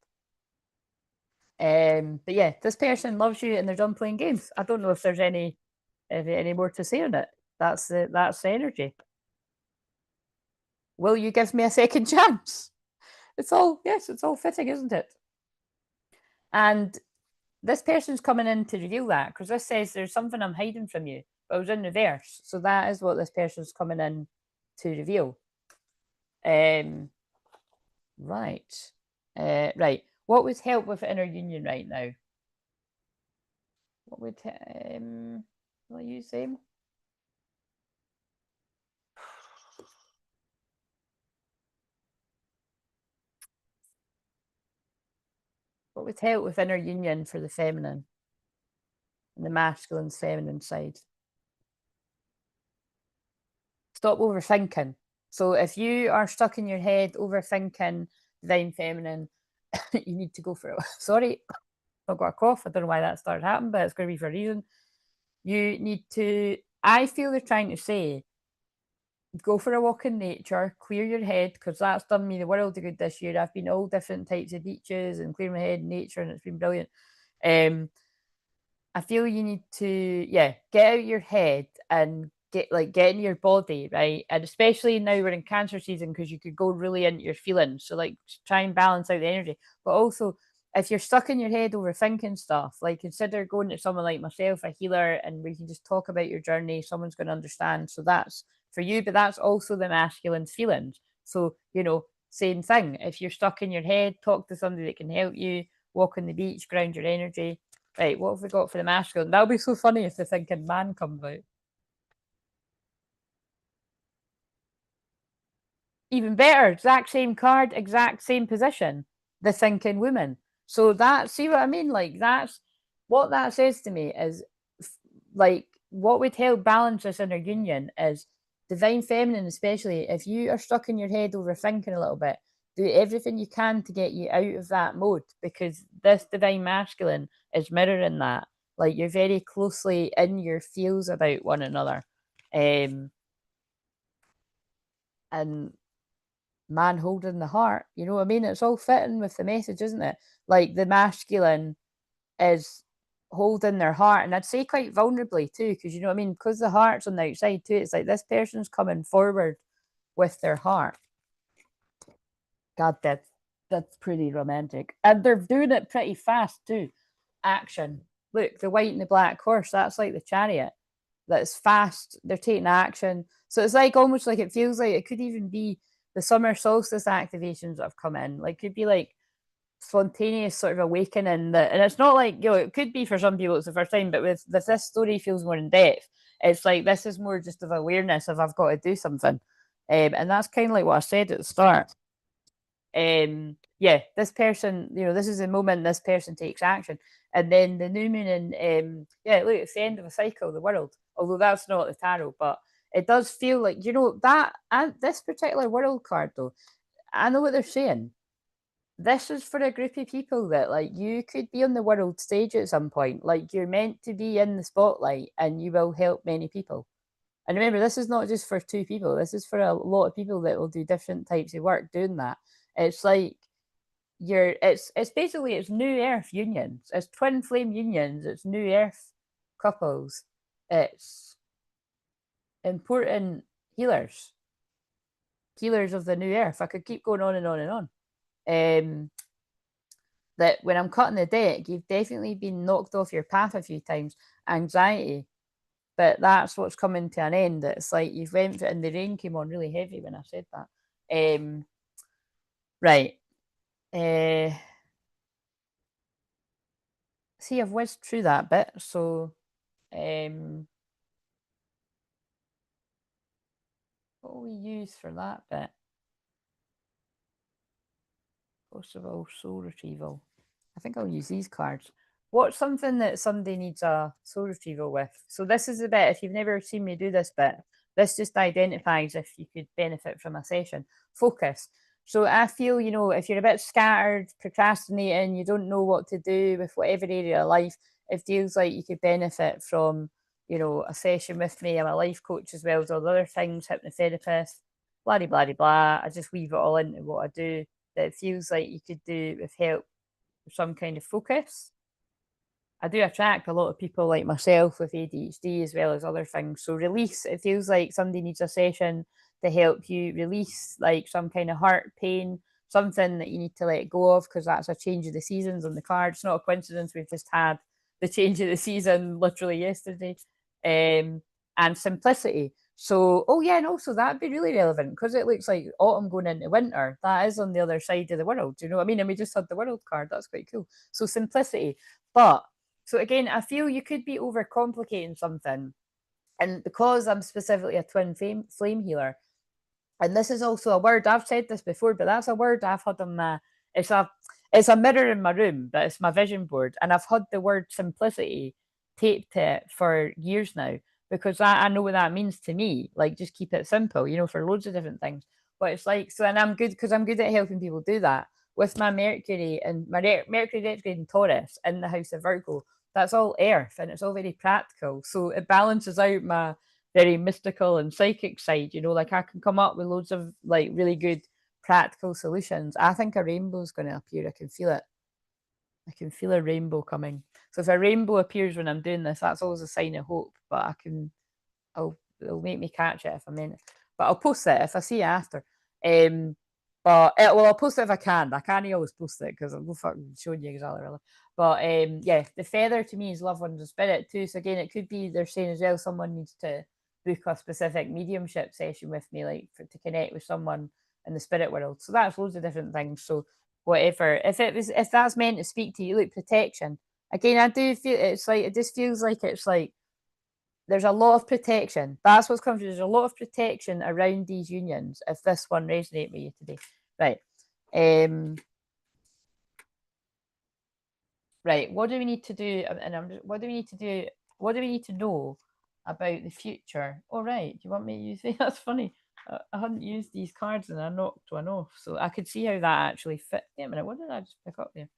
But yeah, this person loves you and they're done playing games. I don't know if there's any more to say on it. That's the energy. Will you give me a second chance? It's all fitting, isn't it? And this person's coming in to reveal that because this says there's something I'm hiding from you, but it was in reverse. So that is what this person's coming in to reveal. Right. Right. What would help with inner union right now? What would will you say? What would help with inner union for the feminine and the masculine's feminine side? Stop overthinking. So if you are stuck in your head overthinking divine feminine, you need to go for it. Sorry, I've got a cough. I don't know why that started happening, but it's going to be for a reason. You need to. I feel they're trying to say go for a walk in nature, clear your head, because that's done me the world of good this year. I've been all different types of beaches and clear my head in nature, and it's been brilliant. I feel you need to, yeah, get out your head and get in your body, right? And especially now we're in Cancer season because you could go really into your feelings. So like try and balance out the energy. But also, if you're stuck in your head overthinking stuff, like consider going to someone like myself, a healer, and we can just talk about your journey. Someone's going to understand. So that's for you, but that's also the masculine's feelings. So same thing. If you're stuck in your head, talk to somebody that can help you. Walk on the beach, ground your energy. Right, what have we got for the masculine? That'll be so funny if the thinking man comes out. Even better, exact same card, exact same position. The thinking woman. So that, see what I mean? Like that's what that says to me is like what would help balance this inner union is Divine Feminine, especially, if you are stuck in your head overthinking a little bit, do everything you can to get you out of that mode, because this Divine Masculine is mirroring that. Like, you're very closely in your feels about one another. And man holding the heart, you know what I mean? It's all fitting with the message, isn't it? Like, the masculine is holding their heart, and I'd say quite vulnerably too, because you know what I mean, because the heart's on the outside too. It's like this person's coming forward with their heart. God, that's pretty romantic, and they're doing it pretty fast too. Action. Look, the white and the black horse. That's like the chariot. That's fast. They're taking action. So it's like almost like, it feels like it could even be the summer solstice activations that have come in. Like, could be like spontaneous sort of awakening that, and it's not like, you know, it could be for some people it's the first time, but with this story feels more in depth. It's like this is more just of awareness of I've got to do something, and that's kind of like what I said at the start. Yeah, this person, you know, this is the moment this person takes action, and then the new moon, and yeah, look, it's the end of a cycle, the world. Although that's not the tarot, but it does feel like, you know, that, and this particular world card though, I know what they're saying. This is for a group of people that, like, you could be on the world stage at some point. Like, you're meant to be in the spotlight and you will help many people. And remember, this is not just for two people. This is for a lot of people that will do different types of work doing that. It's like it's basically, it's new earth unions. It's twin flame unions. It's new earth couples. It's important healers. Healers of the new earth. I could keep going on and on and on. That when I'm cutting the deck, you've definitely been knocked off your path a few times. Anxiety, but that's what's coming to an end. It's like you've went, and the rain came on really heavy when I said that. Right. See, I've whizzed through that bit. So, what will we use for that bit? Possible soul retrieval. I think I'll use these cards. What's something that somebody needs a soul retrieval with? So this is the bit, if you've never seen me do this bit, this just identifies if you could benefit from a session. Focus. So I feel, you know, if you're a bit scattered, procrastinating, you don't know what to do with whatever area of life, it feels like you could benefit from, you know, a session with me. I'm a life coach as well as all the other things, hypnotherapist, blah, blah, blah, blah. I just weave it all into what I do. That it feels like you could do with help, some kind of focus. I do attract a lot of people like myself with ADHD as well as other things. So release, it feels like somebody needs a session to help you release like some kind of heart pain, something that you need to let go of, because that's a change of the seasons on the card. It's not a coincidence we've just had the change of the season literally yesterday. And simplicity. So, oh yeah, and also that'd be really relevant because it looks like autumn going into winter. That is on the other side of the world. Do you know what I mean? And we just had the world card. That's quite cool. So simplicity. But so again, I feel you could be overcomplicating something. And because I'm specifically a twin flame healer, and this is also a word, I've said this before, but that's a word I've had on my, it's a mirror in my room, but it's my vision board. And I've had the word simplicity taped to it for years now, because I know what that means to me. Like, just keep it simple, you know, for loads of different things. But it's like, so, and I'm good because I'm good at helping people do that with my Mercury, and my Mercury retrograde in Taurus in the house of Virgo. That's all earth and it's all very practical. So it balances out my very mystical and psychic side, you know, like I can come up with loads of like really good practical solutions. I think a rainbow is going to appear. I can feel it. I can feel a rainbow coming. So if a rainbow appears when I'm doing this, that's always a sign of hope. But it'll make me catch it if I meant it. But I'll post it if I see it after. Well, I'll post it if I can. I can't always post it because I'm fucking showing you exactly really. But yeah, the feather to me is love, wonder, spirit too. So again, it could be they're saying as well someone needs to book a specific mediumship session with me, like to connect with someone in the spirit world. So that's loads of different things. So whatever, if that's meant to speak to you, look, protection. Again, I do feel it's like it just feels like it's like there's a lot of protection. That's what's coming through. There's a lot of protection around these unions. If this one resonates with you today, right? Right. What do we need to do? And what do we need to do? What do we need to know about the future. All right, do you want me to use it? That's funny. I hadn't used these cards and I knocked one off, so I could see how that actually fit. Wait a minute, what did I just pick up there?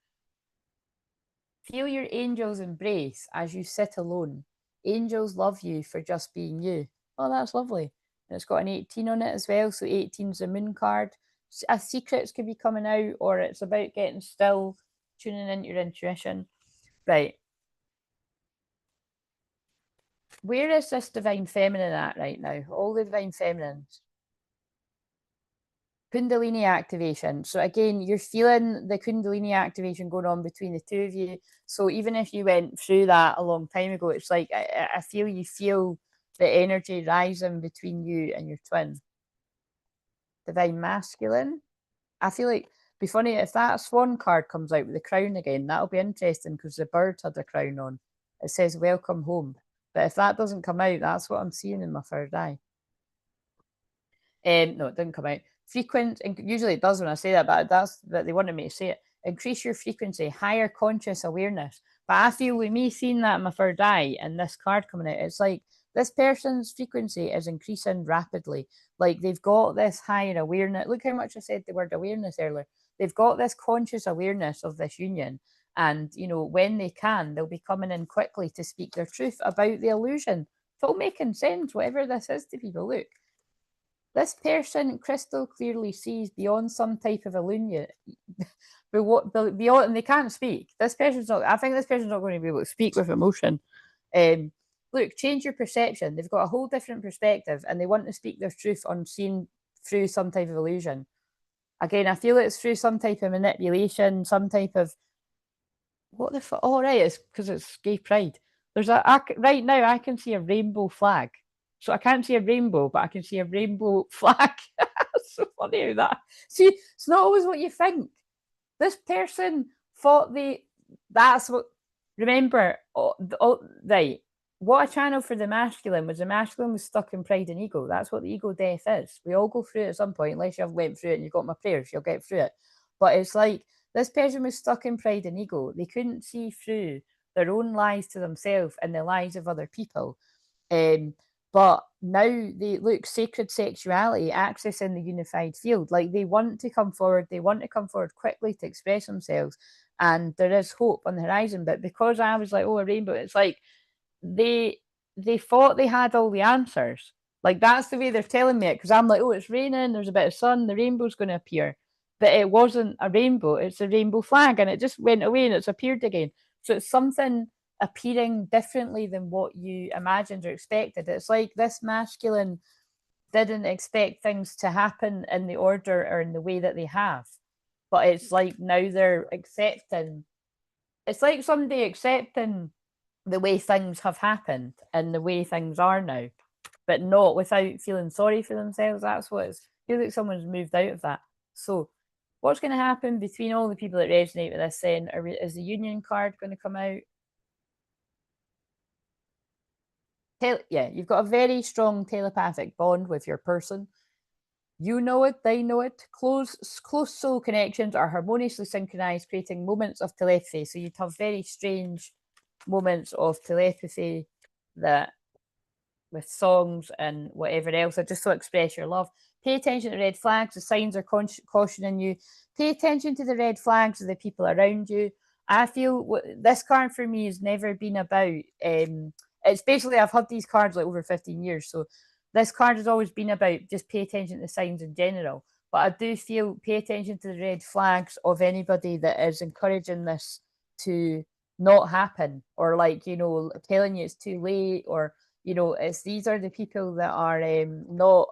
Feel your angels' embrace as you sit alone. Angels love you for just being you. Oh, that's lovely. And it's got an 18 on it as well, so 18's a moon card. Secrets could be coming out, or it's about getting still, tuning into your intuition. Right. Where is this divine feminine at right now? All the divine feminines. Kundalini activation. So again, you're feeling the Kundalini activation going on between the two of you. So even if you went through that a long time ago, it's like I feel you feel the energy rising between you and your twin. Divine masculine. I feel like be funny if that swan card comes out with the crown again. That'll be interesting because the bird had a crown on. It says welcome home. But if that doesn't come out, that's what I'm seeing in my third eye. No, it didn't come out. Frequent, and usually it does when I say that, but that's that they wanted me to say it. Increase your frequency, higher conscious awareness. But I feel with me seeing that in my third eye and this card coming out, it's like this person's frequency is increasing rapidly. Like they've got this higher awareness. Look how much I said the word awareness earlier. They've got this conscious awareness of this union. And, you know, when they can, they'll be coming in quickly to speak their truth about the illusion. It's all making sense, whatever this is to people. Look, this person crystal clearly sees beyond some type of illusion, but what beyond, and they can't speak. This person's not. I think this person's not going to be able to speak with emotion. Look, change your perception. They've got a whole different perspective, and they want to speak their truth on seeing through some type of illusion. Again, I feel it's through some type of manipulation, some type of what the fuck. Oh, right, it's because it's gay pride. There's right now I can see a rainbow flag. So I can't see a rainbow, but I can see a rainbow flag. It's so funny how that. See, it's not always what you think. This person thought that's what. Remember, right. What I channeled for the masculine was stuck in pride and ego. That's what the ego death is. We all go through it at some point, unless you've went through it and you've got my prayers, you'll get through it. But it's like this person was stuck in pride and ego. They couldn't see through their own lies to themselves and the lies of other people. But now they look sacred sexuality, accessing the unified field. Like they want to come forward, they want to come forward quickly to express themselves. And there is hope on the horizon. But because I was like, oh, a rainbow, it's like they thought they had all the answers. Like that's the way they're telling me it. Because I'm like, oh, it's raining, there's a bit of sun, the rainbow's going to appear. But it wasn't a rainbow, it's a rainbow flag, and it just went away and it's appeared again. So it's something appearing differently than what you imagined or expected. It's like this masculine didn't expect things to happen in the order or in the way that they have. But it's like now they're accepting. It's like somebody accepting the way things have happened and the way things are now, but not without feeling sorry for themselves. That's what it's. I feel like someone's moved out of that. So what's going to happen between all the people that resonate with this then? Is the union card going to come out? Yeah, you've got a very strong telepathic bond with your person. You know it, they know it. Close soul connections are harmoniously synchronized, creating moments of telepathy. So you'd have very strange moments of telepathy that with songs and whatever else, or just to express your love. Pay attention to red flags. The signs are cautioning you. Pay attention to the red flags of the people around you. I feel this card for me has never been about. It's basically I've had these cards like over 15 years, so this card has always been about just pay attention to signs in general. But I do feel pay attention to the red flags of anybody that is encouraging this to not happen, or like, you know, telling you it's too late, or, you know, it's these are the people that are not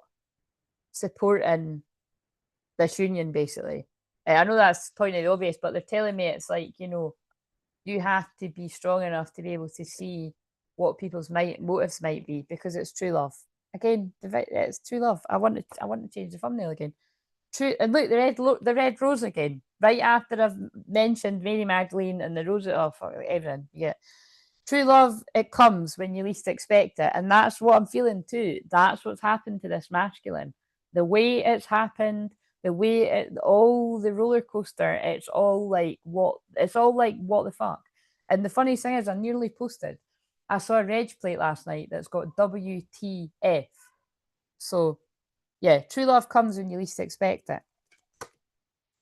supporting this union basically. I know that's pointing obvious, but they're telling me it's like, you know, you have to be strong enough to be able to see what people's motives might be, because it's true love. Again, it's true love. I want to change the thumbnail again. True, and look, the red rose again. Right after I've mentioned Mary Magdalene and the rose, oh fuck, everything. Yeah, true love, it comes when you least expect it, and that's what I'm feeling too. That's what's happened to this masculine. The way it's happened, the way all the roller coaster. It's all like what the fuck. And the funny thing is, I nearly posted I saw a reg plate last night that's got WTF. So, yeah, true love comes when you least expect it.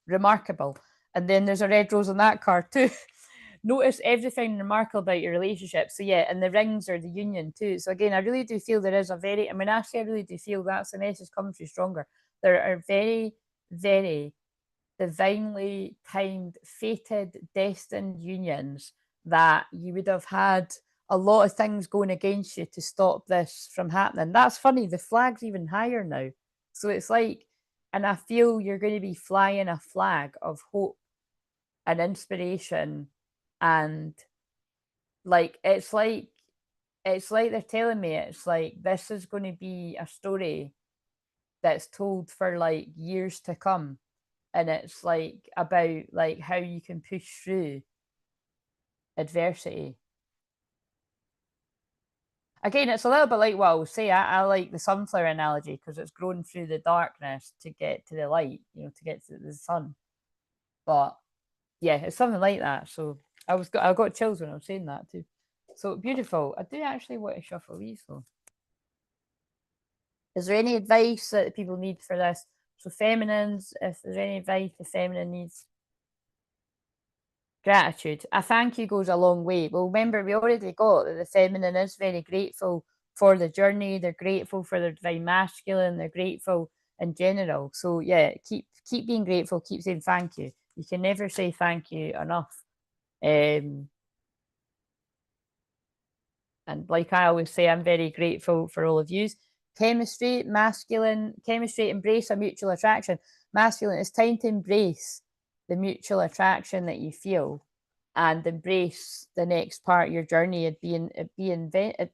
Remarkable. And then there's a red rose on that card too. Notice everything remarkable about your relationship. So yeah, and the rings are the union too. So again, I really do feel there is a very, I mean, actually, I really do feel that's the message coming through stronger. There are very, very divinely timed, fated, destined unions that you would have had a lot of things going against you to stop this from happening. That's funny. The flag's even higher now. So it's like, and I feel you're going to be flying a flag of hope and inspiration, and like it's like they're telling me it's like this is going to be a story that's told for like years to come, and it's like about like how you can push through adversity. Again, it's a little bit like what I will say. I like the sunflower analogy because it's grown through the darkness to get to the light, to get to the sun. But yeah, it's something like that. So I got chills when I was saying that too. So beautiful. I do actually want to shuffle these though. Is there any advice that people need for this? So feminines, if there's any advice the feminine needs, gratitude. A thank you goes a long way. Well, remember we already got that the feminine is very grateful for the journey. They're grateful for their divine masculine. They're grateful in general. So yeah, keep being grateful. Keep saying thank you. You can never say thank you enough. Um, and like I always say, I'm very grateful for all of you. Chemistry, masculine, chemistry, embrace a mutual attraction. Masculine, it's time to embrace the mutual attraction that you feel and embrace the next part of your journey and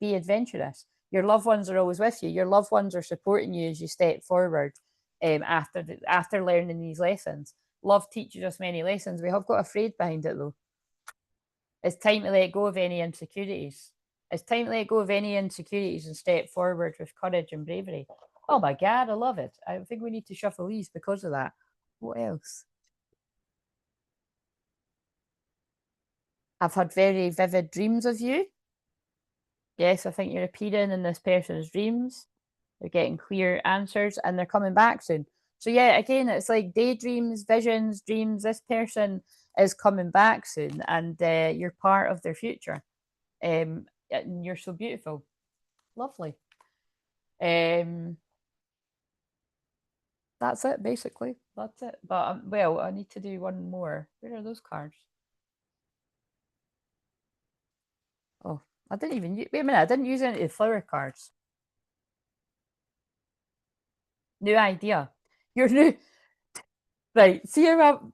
be adventurous. Your loved ones are always with you. Your loved ones are supporting you as you step forward after learning these lessons. Love teaches us many lessons. We have got afraid behind it though. It's time to let go of any insecurities. It's time to let go of any insecurities and step forward with courage and bravery. Oh my God, I love it. I think we need to shuffle these because of that. What else? I've had very vivid dreams of you. Yes, I think you're appearing in this person's dreams. They're getting clear answers and they're coming back soon. So, yeah, again, it's like daydreams, visions, dreams. This person is coming back soon and you're part of their future. And you're so beautiful. Lovely. Um, that's it, basically. That's it. But well, I need to do one more. Where are those cards? Oh, I didn't even wait a minute. I didn't use any of the flower cards. New idea. Your new right. See how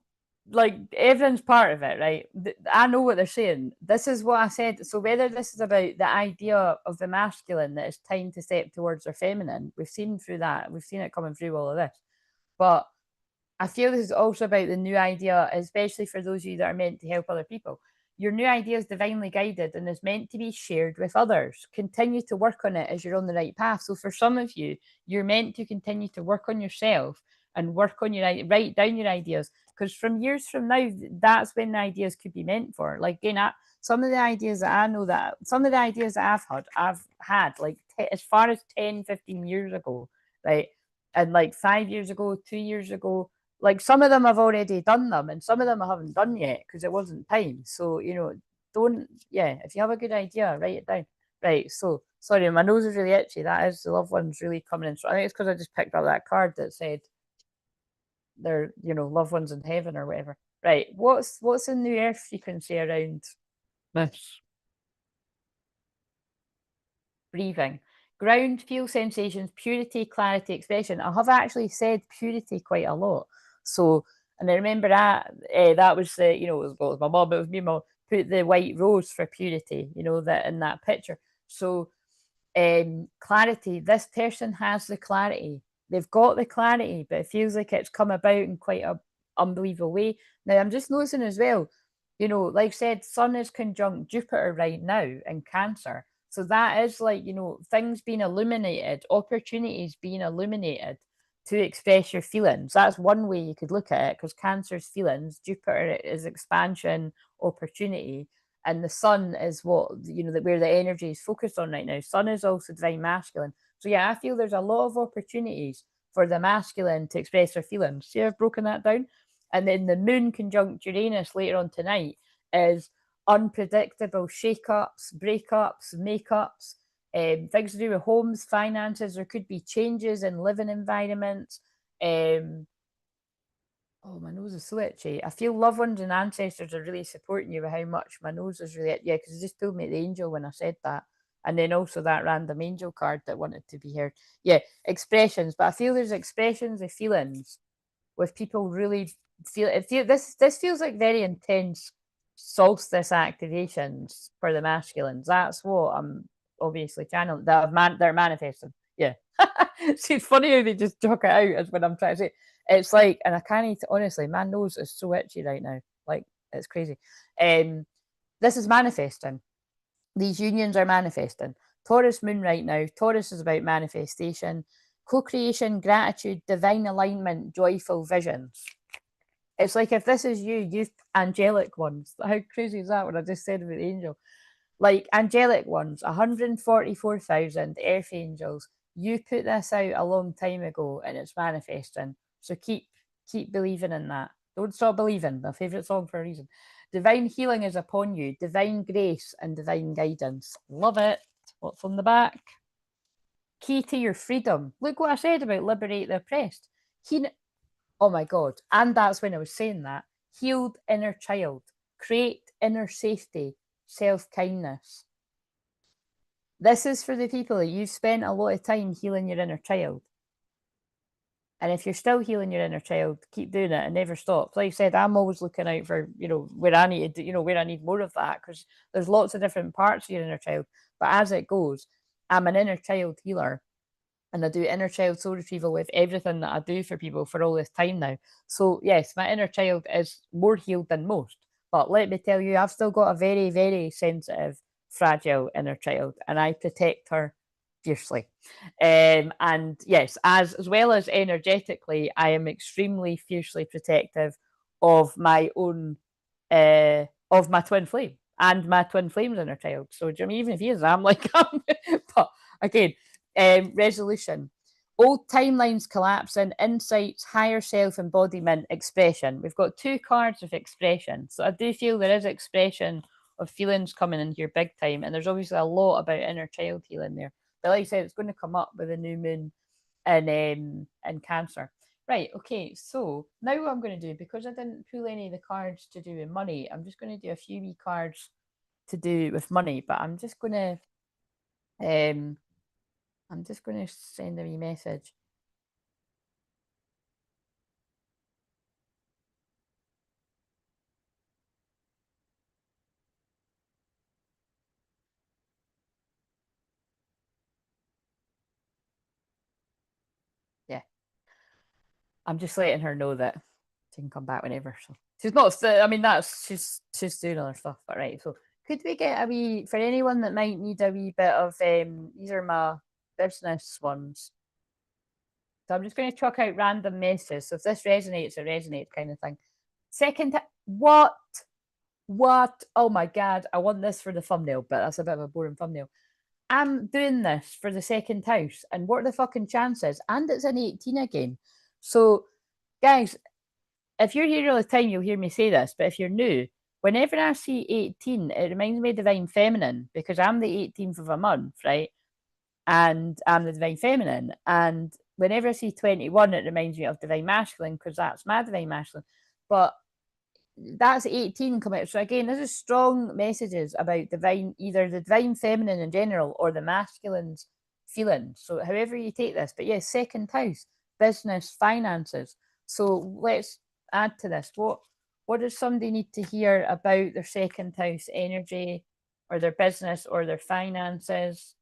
like everyone's part of it, right? I know what they're saying. This is what I said. So whether this is about the idea of the masculine that it's time to step towards their feminine, we've seen through that. We've seen it coming through all of this. But I feel this is also about the new idea, especially for those of you that are meant to help other people. Your new idea is divinely guided and is meant to be shared with others. Continue to work on it as you're on the right path. So, for some of you, you're meant to continue to work on yourself and work on write down your ideas. Because from years from now, that's when the ideas could be meant for. Like, again, some of the ideas that I know that some of the ideas that I've had like as far as 10, 15 years ago, right? And like 5 years ago, 2 years ago, like some of them I've already done them and some of them I haven't done yet because it wasn't time. So, don't, yeah, if you have a good idea, write it down. Right. So, sorry, my nose is really itchy. That is the loved ones really coming in. So I think it's because I just picked up that card that said they're, loved ones in heaven or whatever. Right. What's in the earth frequency around this? Breathing. Ground, feel sensations, purity, clarity, expression. I have actually said purity quite a lot. So, and I remember that was the, it was my mom, it was me, mom, put the white rose for purity, that in that picture. So, clarity, this person has the clarity. They've got the clarity, but it feels like it's come about in quite a unbelievable way. Now, I'm just noticing as well, like I said, Sun is conjunct Jupiter right now in Cancer. So that is like, things being illuminated, opportunities being illuminated to express your feelings. That's one way you could look at it because Cancer's feelings, Jupiter is expansion, opportunity. And the sun is what, where the energy is focused on right now. Sun is also divine masculine. So yeah, I feel there's a lot of opportunities for the masculine to express their feelings. See, I've broken that down. And then the moon conjunct Uranus later on tonight is unpredictable shake-ups, breakups, makeups, things to do with homes, finances. There could be changes in living environments. Oh, my nose is so itchy. I feel loved ones and ancestors are really supporting you with how much my nose is really itchy. Yeah, because it just told me the angel when I said that. And then also that random angel card that wanted to be heard. Yeah, expressions. But I feel there's expressions of feelings with people really this feels like very intense solstice activations for the masculines. That's what I'm obviously channeling they're manifesting. Yeah. See, it's funny how they just talk it out as when I'm trying to say. It's like, and I can't eat, honestly, my nose is so itchy right now. Like, it's crazy. This is manifesting. These unions are manifesting. Taurus moon right now. Taurus is about manifestation, co-creation, gratitude, divine alignment, joyful visions. It's like if this is you angelic ones. How crazy is that when I just said about the angel? Like angelic ones, 144,000 earth angels. You put this out a long time ago and it's manifesting. So keep believing in that. Don't stop believing. My favourite song for a reason. Divine healing is upon you. Divine grace and divine guidance. Love it. What's on the back? Key to your freedom. Look what I said about liberate the oppressed. Oh my God. And that's when I was saying that. Healed inner child. Create inner safety. Self-kindness. This is for the people that you've spent a lot of time healing your inner child. And if you're still healing your inner child, keep doing it and never stop. Like I said, I'm always looking out for, where I need, where I need more of that, because there's lots of different parts of your inner child. But as it goes, I'm an inner child healer. And I do inner child soul retrieval with everything that I do for people for all this time now. So yes, my inner child is more healed than most. But let me tell you, I've still got a very, very sensitive, fragile inner child, and I protect her fiercely. And yes, as well as energetically, I am extremely fiercely protective of my own, of my twin flame and my twin flame's inner child. So Jimmy, even if he is, I'm like, but again, resolution. Old timelines collapsing, insights, higher self embodiment, expression. We've got 2 cards of expression. So I do feel there is expression of feelings coming into your big time. And there's obviously a lot about inner child healing there. But like I said, it's going to come up with a new moon in Cancer. Right, okay, so now what I'm going to do, because I didn't pull any of the cards to do with money, I'm just going to do a few wee cards to do with money. But I'm just going to send a wee message. Yeah. I'm just letting her know that she can come back whenever. So she's not, I mean, she's doing other stuff, but right. So could we get a wee, for anyone that might need a wee bit of, these are my business ones. So I'm just going to chuck out random messages. So if this resonates, it resonates kind of thing. Second, what? Oh my God, I want this for the thumbnail, but that's a bit of a boring thumbnail. I'm doing this for the second house, and what are the fucking chances? And it's an 18 again. So, guys, if you're here all the time, you'll hear me say this, but if you're new, whenever I see 18, it reminds me of Divine Feminine, because I'm the 18th of a month, right? And I'm the Divine Feminine. And whenever I see 21, it reminds me of Divine Masculine, because that's my Divine Masculine. But that's 18 coming out. So again, this is strong messages about either the divine feminine in general or the masculine's feelings. So however you take this, but yes, second house, business, finances. So let's add to this. What does somebody need to hear about their second house energy or their business or their finances?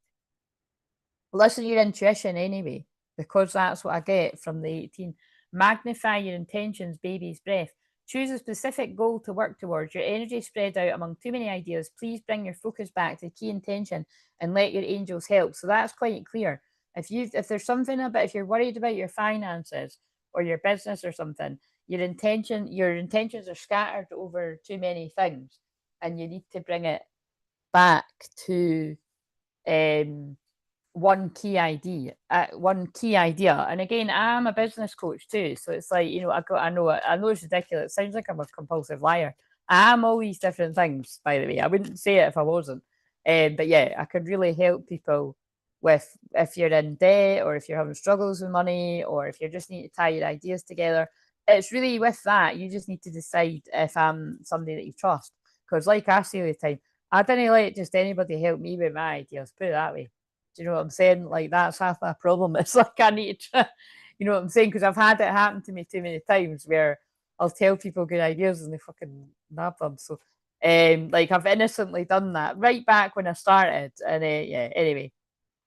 Listen to your intuition anyway, because that's what I get from the 18. Magnify your intentions, baby's breath. Choose a specific goal to work towards. Your energy spread out among too many ideas. Please bring your focus back to the key intention and let your angels help. So that's quite clear. If there's something about, if you're worried about your finances or your business or something, your intentions are scattered over too many things. and you need to bring it back to one key idea. And again, I'm a business coach too, so it's like, you know, I know it's ridiculous. It sounds like I'm a compulsive liar. I am all these different things, by the way. I wouldn't say it if I wasn't. But yeah, I could really help people with, if you're in debt, or if you're having struggles with money, or if you just need to tie your ideas together. It's really with that, you just need to decide if I'm somebody that you trust. Because like I say all the time, I didn't let just anybody help me with my ideas, put it that way. Do you know what I'm saying? Like, that's half my problem. It's like I need to try, you know what I'm saying? Because I've had it happen to me too many times where I'll tell people good ideas and they fucking nab them. So, like, I've innocently done that right back when I started. And yeah, anyway,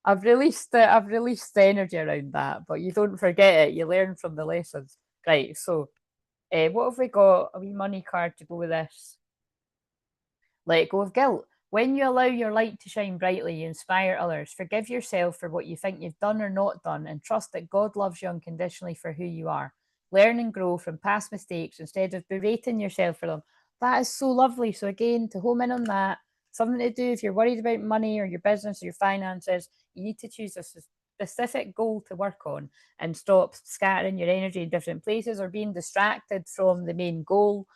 I've released the energy around that, but you don't forget it. You learn from the lessons. Right. So, what have we got? A wee money card to go with this. Let go of guilt. When you allow your light to shine brightly, you inspire others. Forgive yourself for what you think you've done or not done, and trust that God loves you unconditionally for who you are. Learn and grow from past mistakes instead of berating yourself for them. That is so lovely. So, again, to home in on that, something to do if you're worried about money or your business or your finances, you need to choose a specific goal to work on and stop scattering your energy in different places or being distracted from the main goal.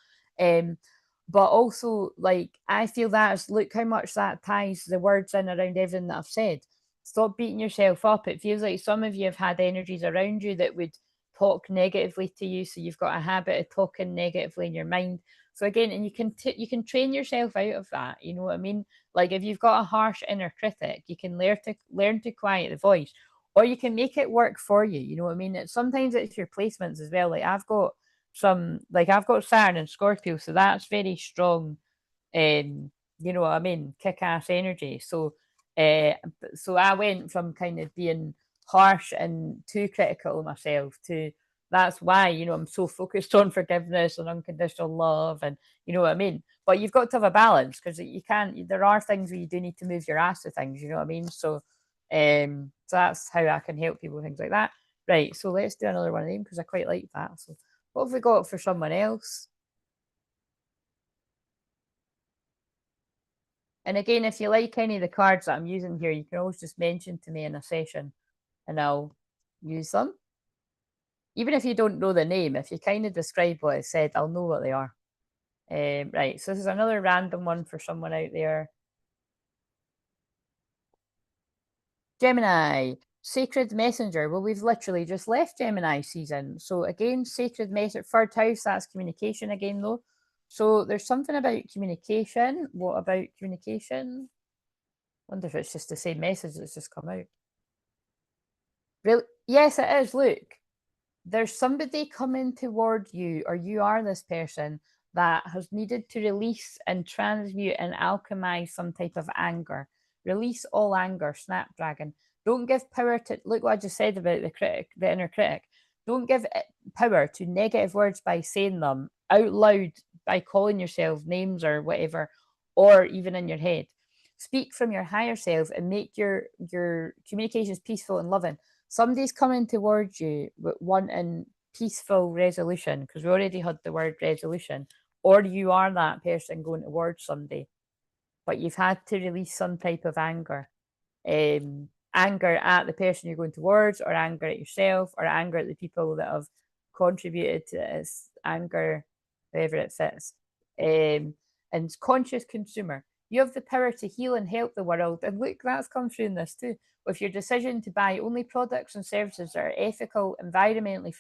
But also, like, I feel that is, look how much that ties the words in around everything that I've said. Stop beating yourself up. It feels like some of you have had energies around you that would talk negatively to you, so you've got a habit of talking negatively in your mind. So again, and you can train yourself out of that. You know what I mean? Like, if you've got a harsh inner critic, you can learn to quiet the voice, or you can make it work for you. You know what I mean? Sometimes it's your placements as well. Like, I've got Saturn and Scorpio, so that's very strong. You know what I mean? Kick-ass energy. So so I went from kind of being harsh and too critical of myself to, that's why, you know, I'm so focused on forgiveness and unconditional love, and you know what I mean? But you've got to have a balance, because you can't, there are things where you do need to move your ass to things, you know what I mean? So so that's how I can help people with things like that. Right, so let's do another one of them, because I quite like that. So what have we got for someone else? And again, if you like any of the cards that I'm using here, you can always just mention to me in a session and I'll use them. Even if you don't know the name, if you kind of describe what it said, I'll know what they are. Right, so this is another random one for someone out there. Gemini, Sacred Messenger. Well, we've literally just left Gemini season. So again, Sacred Messenger, third house, that's communication again though. So there's something about communication. What about communication? Wonder if it's just the same message that's just come out. Really? Yes, it is. Look, there's somebody coming toward you, or you are this person that has needed to release and transmute and alchemize some type of anger. Release all anger, Snapdragon. Don't give power to, look what I just said about the critic, the inner critic. Don't give power to negative words by saying them out loud, by calling yourself names or whatever, or even in your head. Speak from your higher self and make your communications peaceful and loving. Somebody's coming towards you with wanting peaceful resolution, because we already had the word resolution, or you are that person going towards somebody, but you've had to release some type of anger. Anger at the person you're going towards, or anger at yourself, or anger at the people that have contributed to this anger, wherever it fits. And conscious consumer. You have the power to heal and help the world. And look, that's come through in this too. With your decision to buy only products and services that are ethical, environmentally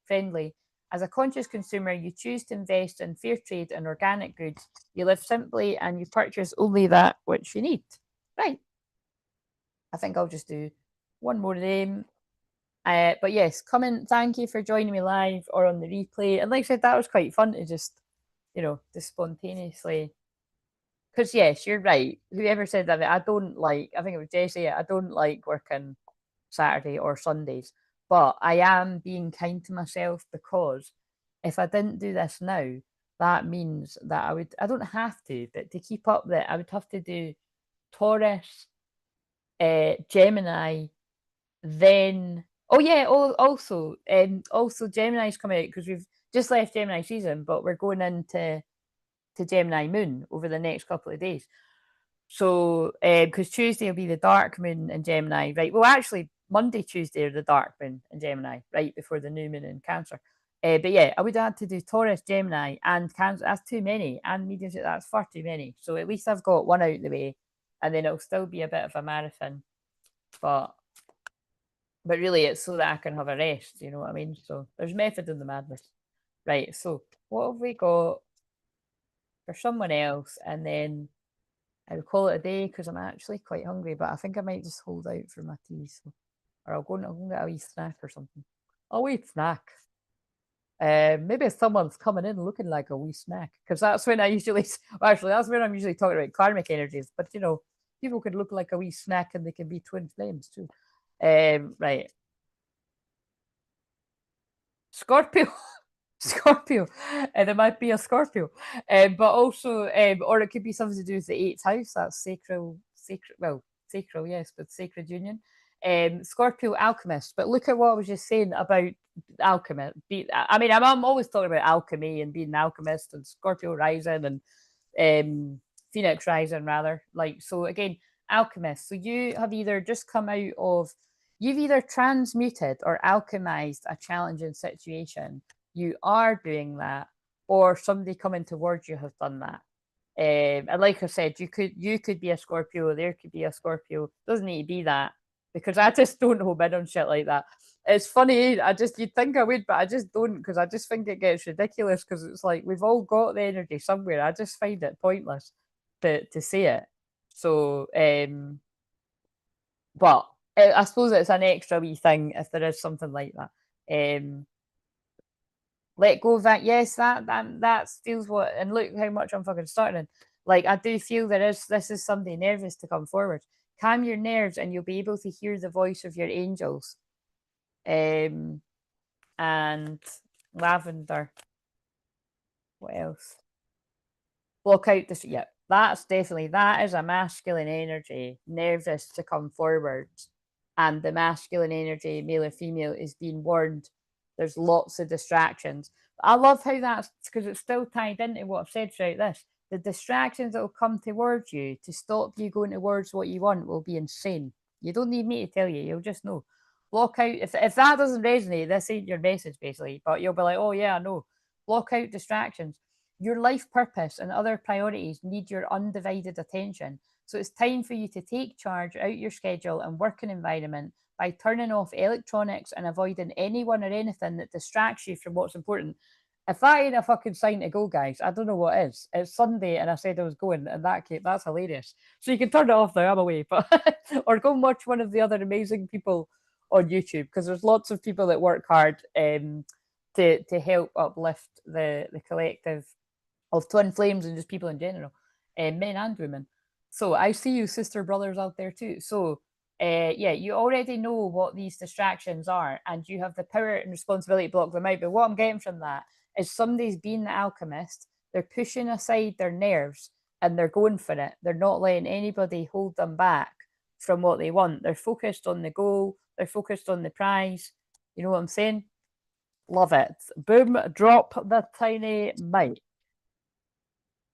friendly, as a conscious consumer, you choose to invest in fair trade and organic goods. You live simply and you purchase only that which you need. Right. I think I'll just do one more of them. But yes, come in. Thank you for joining me live or on the replay. And like I said, that was quite fun to just, you know, just spontaneously. Because yes, you're right. Whoever said that, I don't like, I think it was Jessie, I don't like working Saturday or Sundays. But I am being kind to myself, because if I didn't do this now, that means that I don't have to, but to keep up that, I would have to do Taurus, Gemini, then also Gemini's coming out, because we've just left Gemini season, but we're going into to Gemini moon over the next couple of days. So, because Tuesday will be the dark moon in Gemini, right? Well, actually, Monday, Tuesday are the dark moon in Gemini, right before the new moon in Cancer. But yeah, I would have to do Taurus, Gemini, and Cancer. That's too many, and mediumship. That's far too many. So at least I've got one out of the way, and then it'll still be a bit of a marathon. But really, it's so that I can have a rest. You know what I mean? So there's method in the madness, right? So what have we got for someone else, and then I would call it a day because I'm actually quite hungry, but I think I might just hold out for my tea. So, or I'll go and get a wee snack or something. A wee snack. Maybe someone's coming in looking like a wee snack because that's when I usually, well, actually, that's when I'm usually talking about karmic energies. But you know, people could look like a wee snack and they can be twin flames too. Right. Scorpio. Scorpio, and it might be a Scorpio, but also, or it could be something to do with the eighth house. That's sacral, yes, but sacred union. Scorpio alchemist. But look at what I was just saying about alchemy. I mean, I'm always talking about alchemy and being an alchemist and Scorpio rising and Phoenix rising rather. Like so again, alchemist. So you have either just come out of, you've either transmuted or alchemized a challenging situation. You are doing that, or somebody coming towards you has done that. And like I said, you could be a Scorpio, there could be a Scorpio. Doesn't need to be that because I just don't home in on shit like that. It's funny, you'd think I would, but I just don't because I just think it gets ridiculous because it's like we've all got the energy somewhere. I just find it pointless to say it. So, but I suppose it's an extra wee thing if there is something like that. Let go of that. Yes, that feels what, and look how much I'm fucking starting. Like I do feel this is somebody nervous to come forward. Calm your nerves, and you'll be able to hear the voice of your angels. And lavender. What else? Block out this. Yeah, that's definitely, that is a masculine energy, nervous to come forward, and the masculine energy, male or female, is being warned. There's lots of distractions. I love how that's because it's still tied into what I've said throughout this. The distractions that will come towards you to stop you going towards what you want will be insane. You don't need me to tell you, you'll just know. Block out, if that doesn't resonate, this ain't your message basically, but you'll be like, oh yeah, I know. Block out distractions. Your life purpose and other priorities need your undivided attention. So it's time for you to take charge out your schedule and working environment by turning off electronics and avoiding anyone or anything that distracts you from what's important. If that ain't a fucking sign to go, guys, I don't know what is. It's Sunday and I said I was going, and that's hilarious. So you can turn it off now, I'm away, but or go and watch one of the other amazing people on YouTube because there's lots of people that work hard to help uplift the collective of twin flames and just people in general, men and women. So I see you, sister brothers out there too. So yeah, you already know what these distractions are, and you have the power and responsibility to block them out. But what I'm getting from that is somebody's being the alchemist. They're pushing aside their nerves and they're going for it. They're not letting anybody hold them back from what they want. They're focused on the goal. They're focused on the prize. You know what I'm saying? Love it. Boom, drop the tiny mic.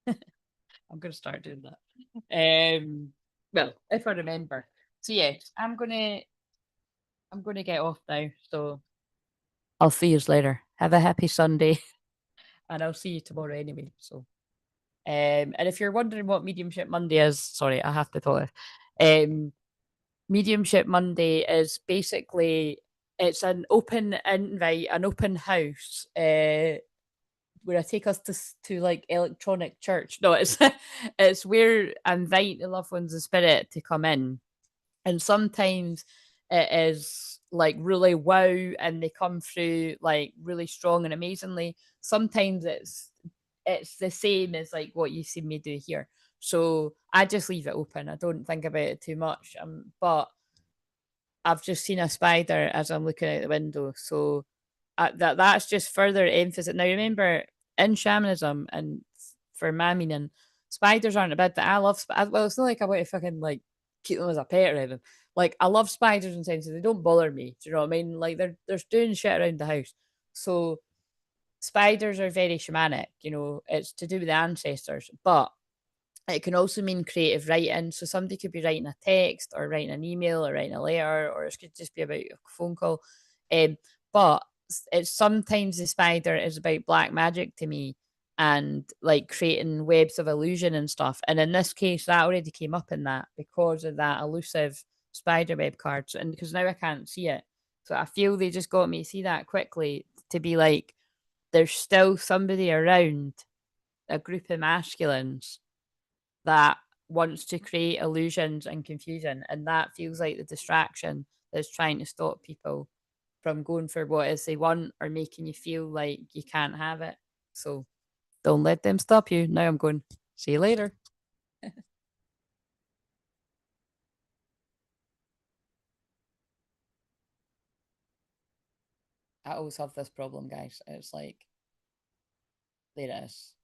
I'm going to start doing that. Well, if I remember. So yes, I'm gonna get off now. So I'll see you later. Have a happy Sunday, and I'll see you tomorrow anyway. So, and if you're wondering what Mediumship Monday is, sorry, I have to tell you. Mediumship Monday is basically, it's an open invite, an open house. Where I take us to like electronic church. No, it's it's where I invite the loved ones of spirit to come in, and sometimes it is like really wow, and they come through like really strong and amazingly. Sometimes it's the same as like what you see me do here. So I just leave it open. I don't think about it too much. But I've just seen a spider as I'm looking out the window. So that's just further emphasis. Now remember, in shamanism and for my meaning, spiders aren't a bad thing. I love well, it's not like I want to fucking like keep them as a pet or anything. Like I love spiders in the sense that they don't bother me. Do you know what I mean? Like they're doing shit around the house. So spiders are very shamanic, you know, it's to do with the ancestors, but it can also mean creative writing. So somebody could be writing a text or writing an email or writing a letter, or it could just be about a phone call. But it's sometimes the spider is about black magic to me and like creating webs of illusion and stuff. And in this case, that already came up in that because of that elusive spider web cards. And because now I can't see it. So I feel they just got me to see that quickly to be like, there's still somebody around, a group of masculines that wants to create illusions and confusion. And that feels like the distraction that's trying to stop people from going for what it is they want or making you feel like you can't have it. So don't let them stop you. Now I'm going, see you later. I always have this problem, guys. It's like, there it is.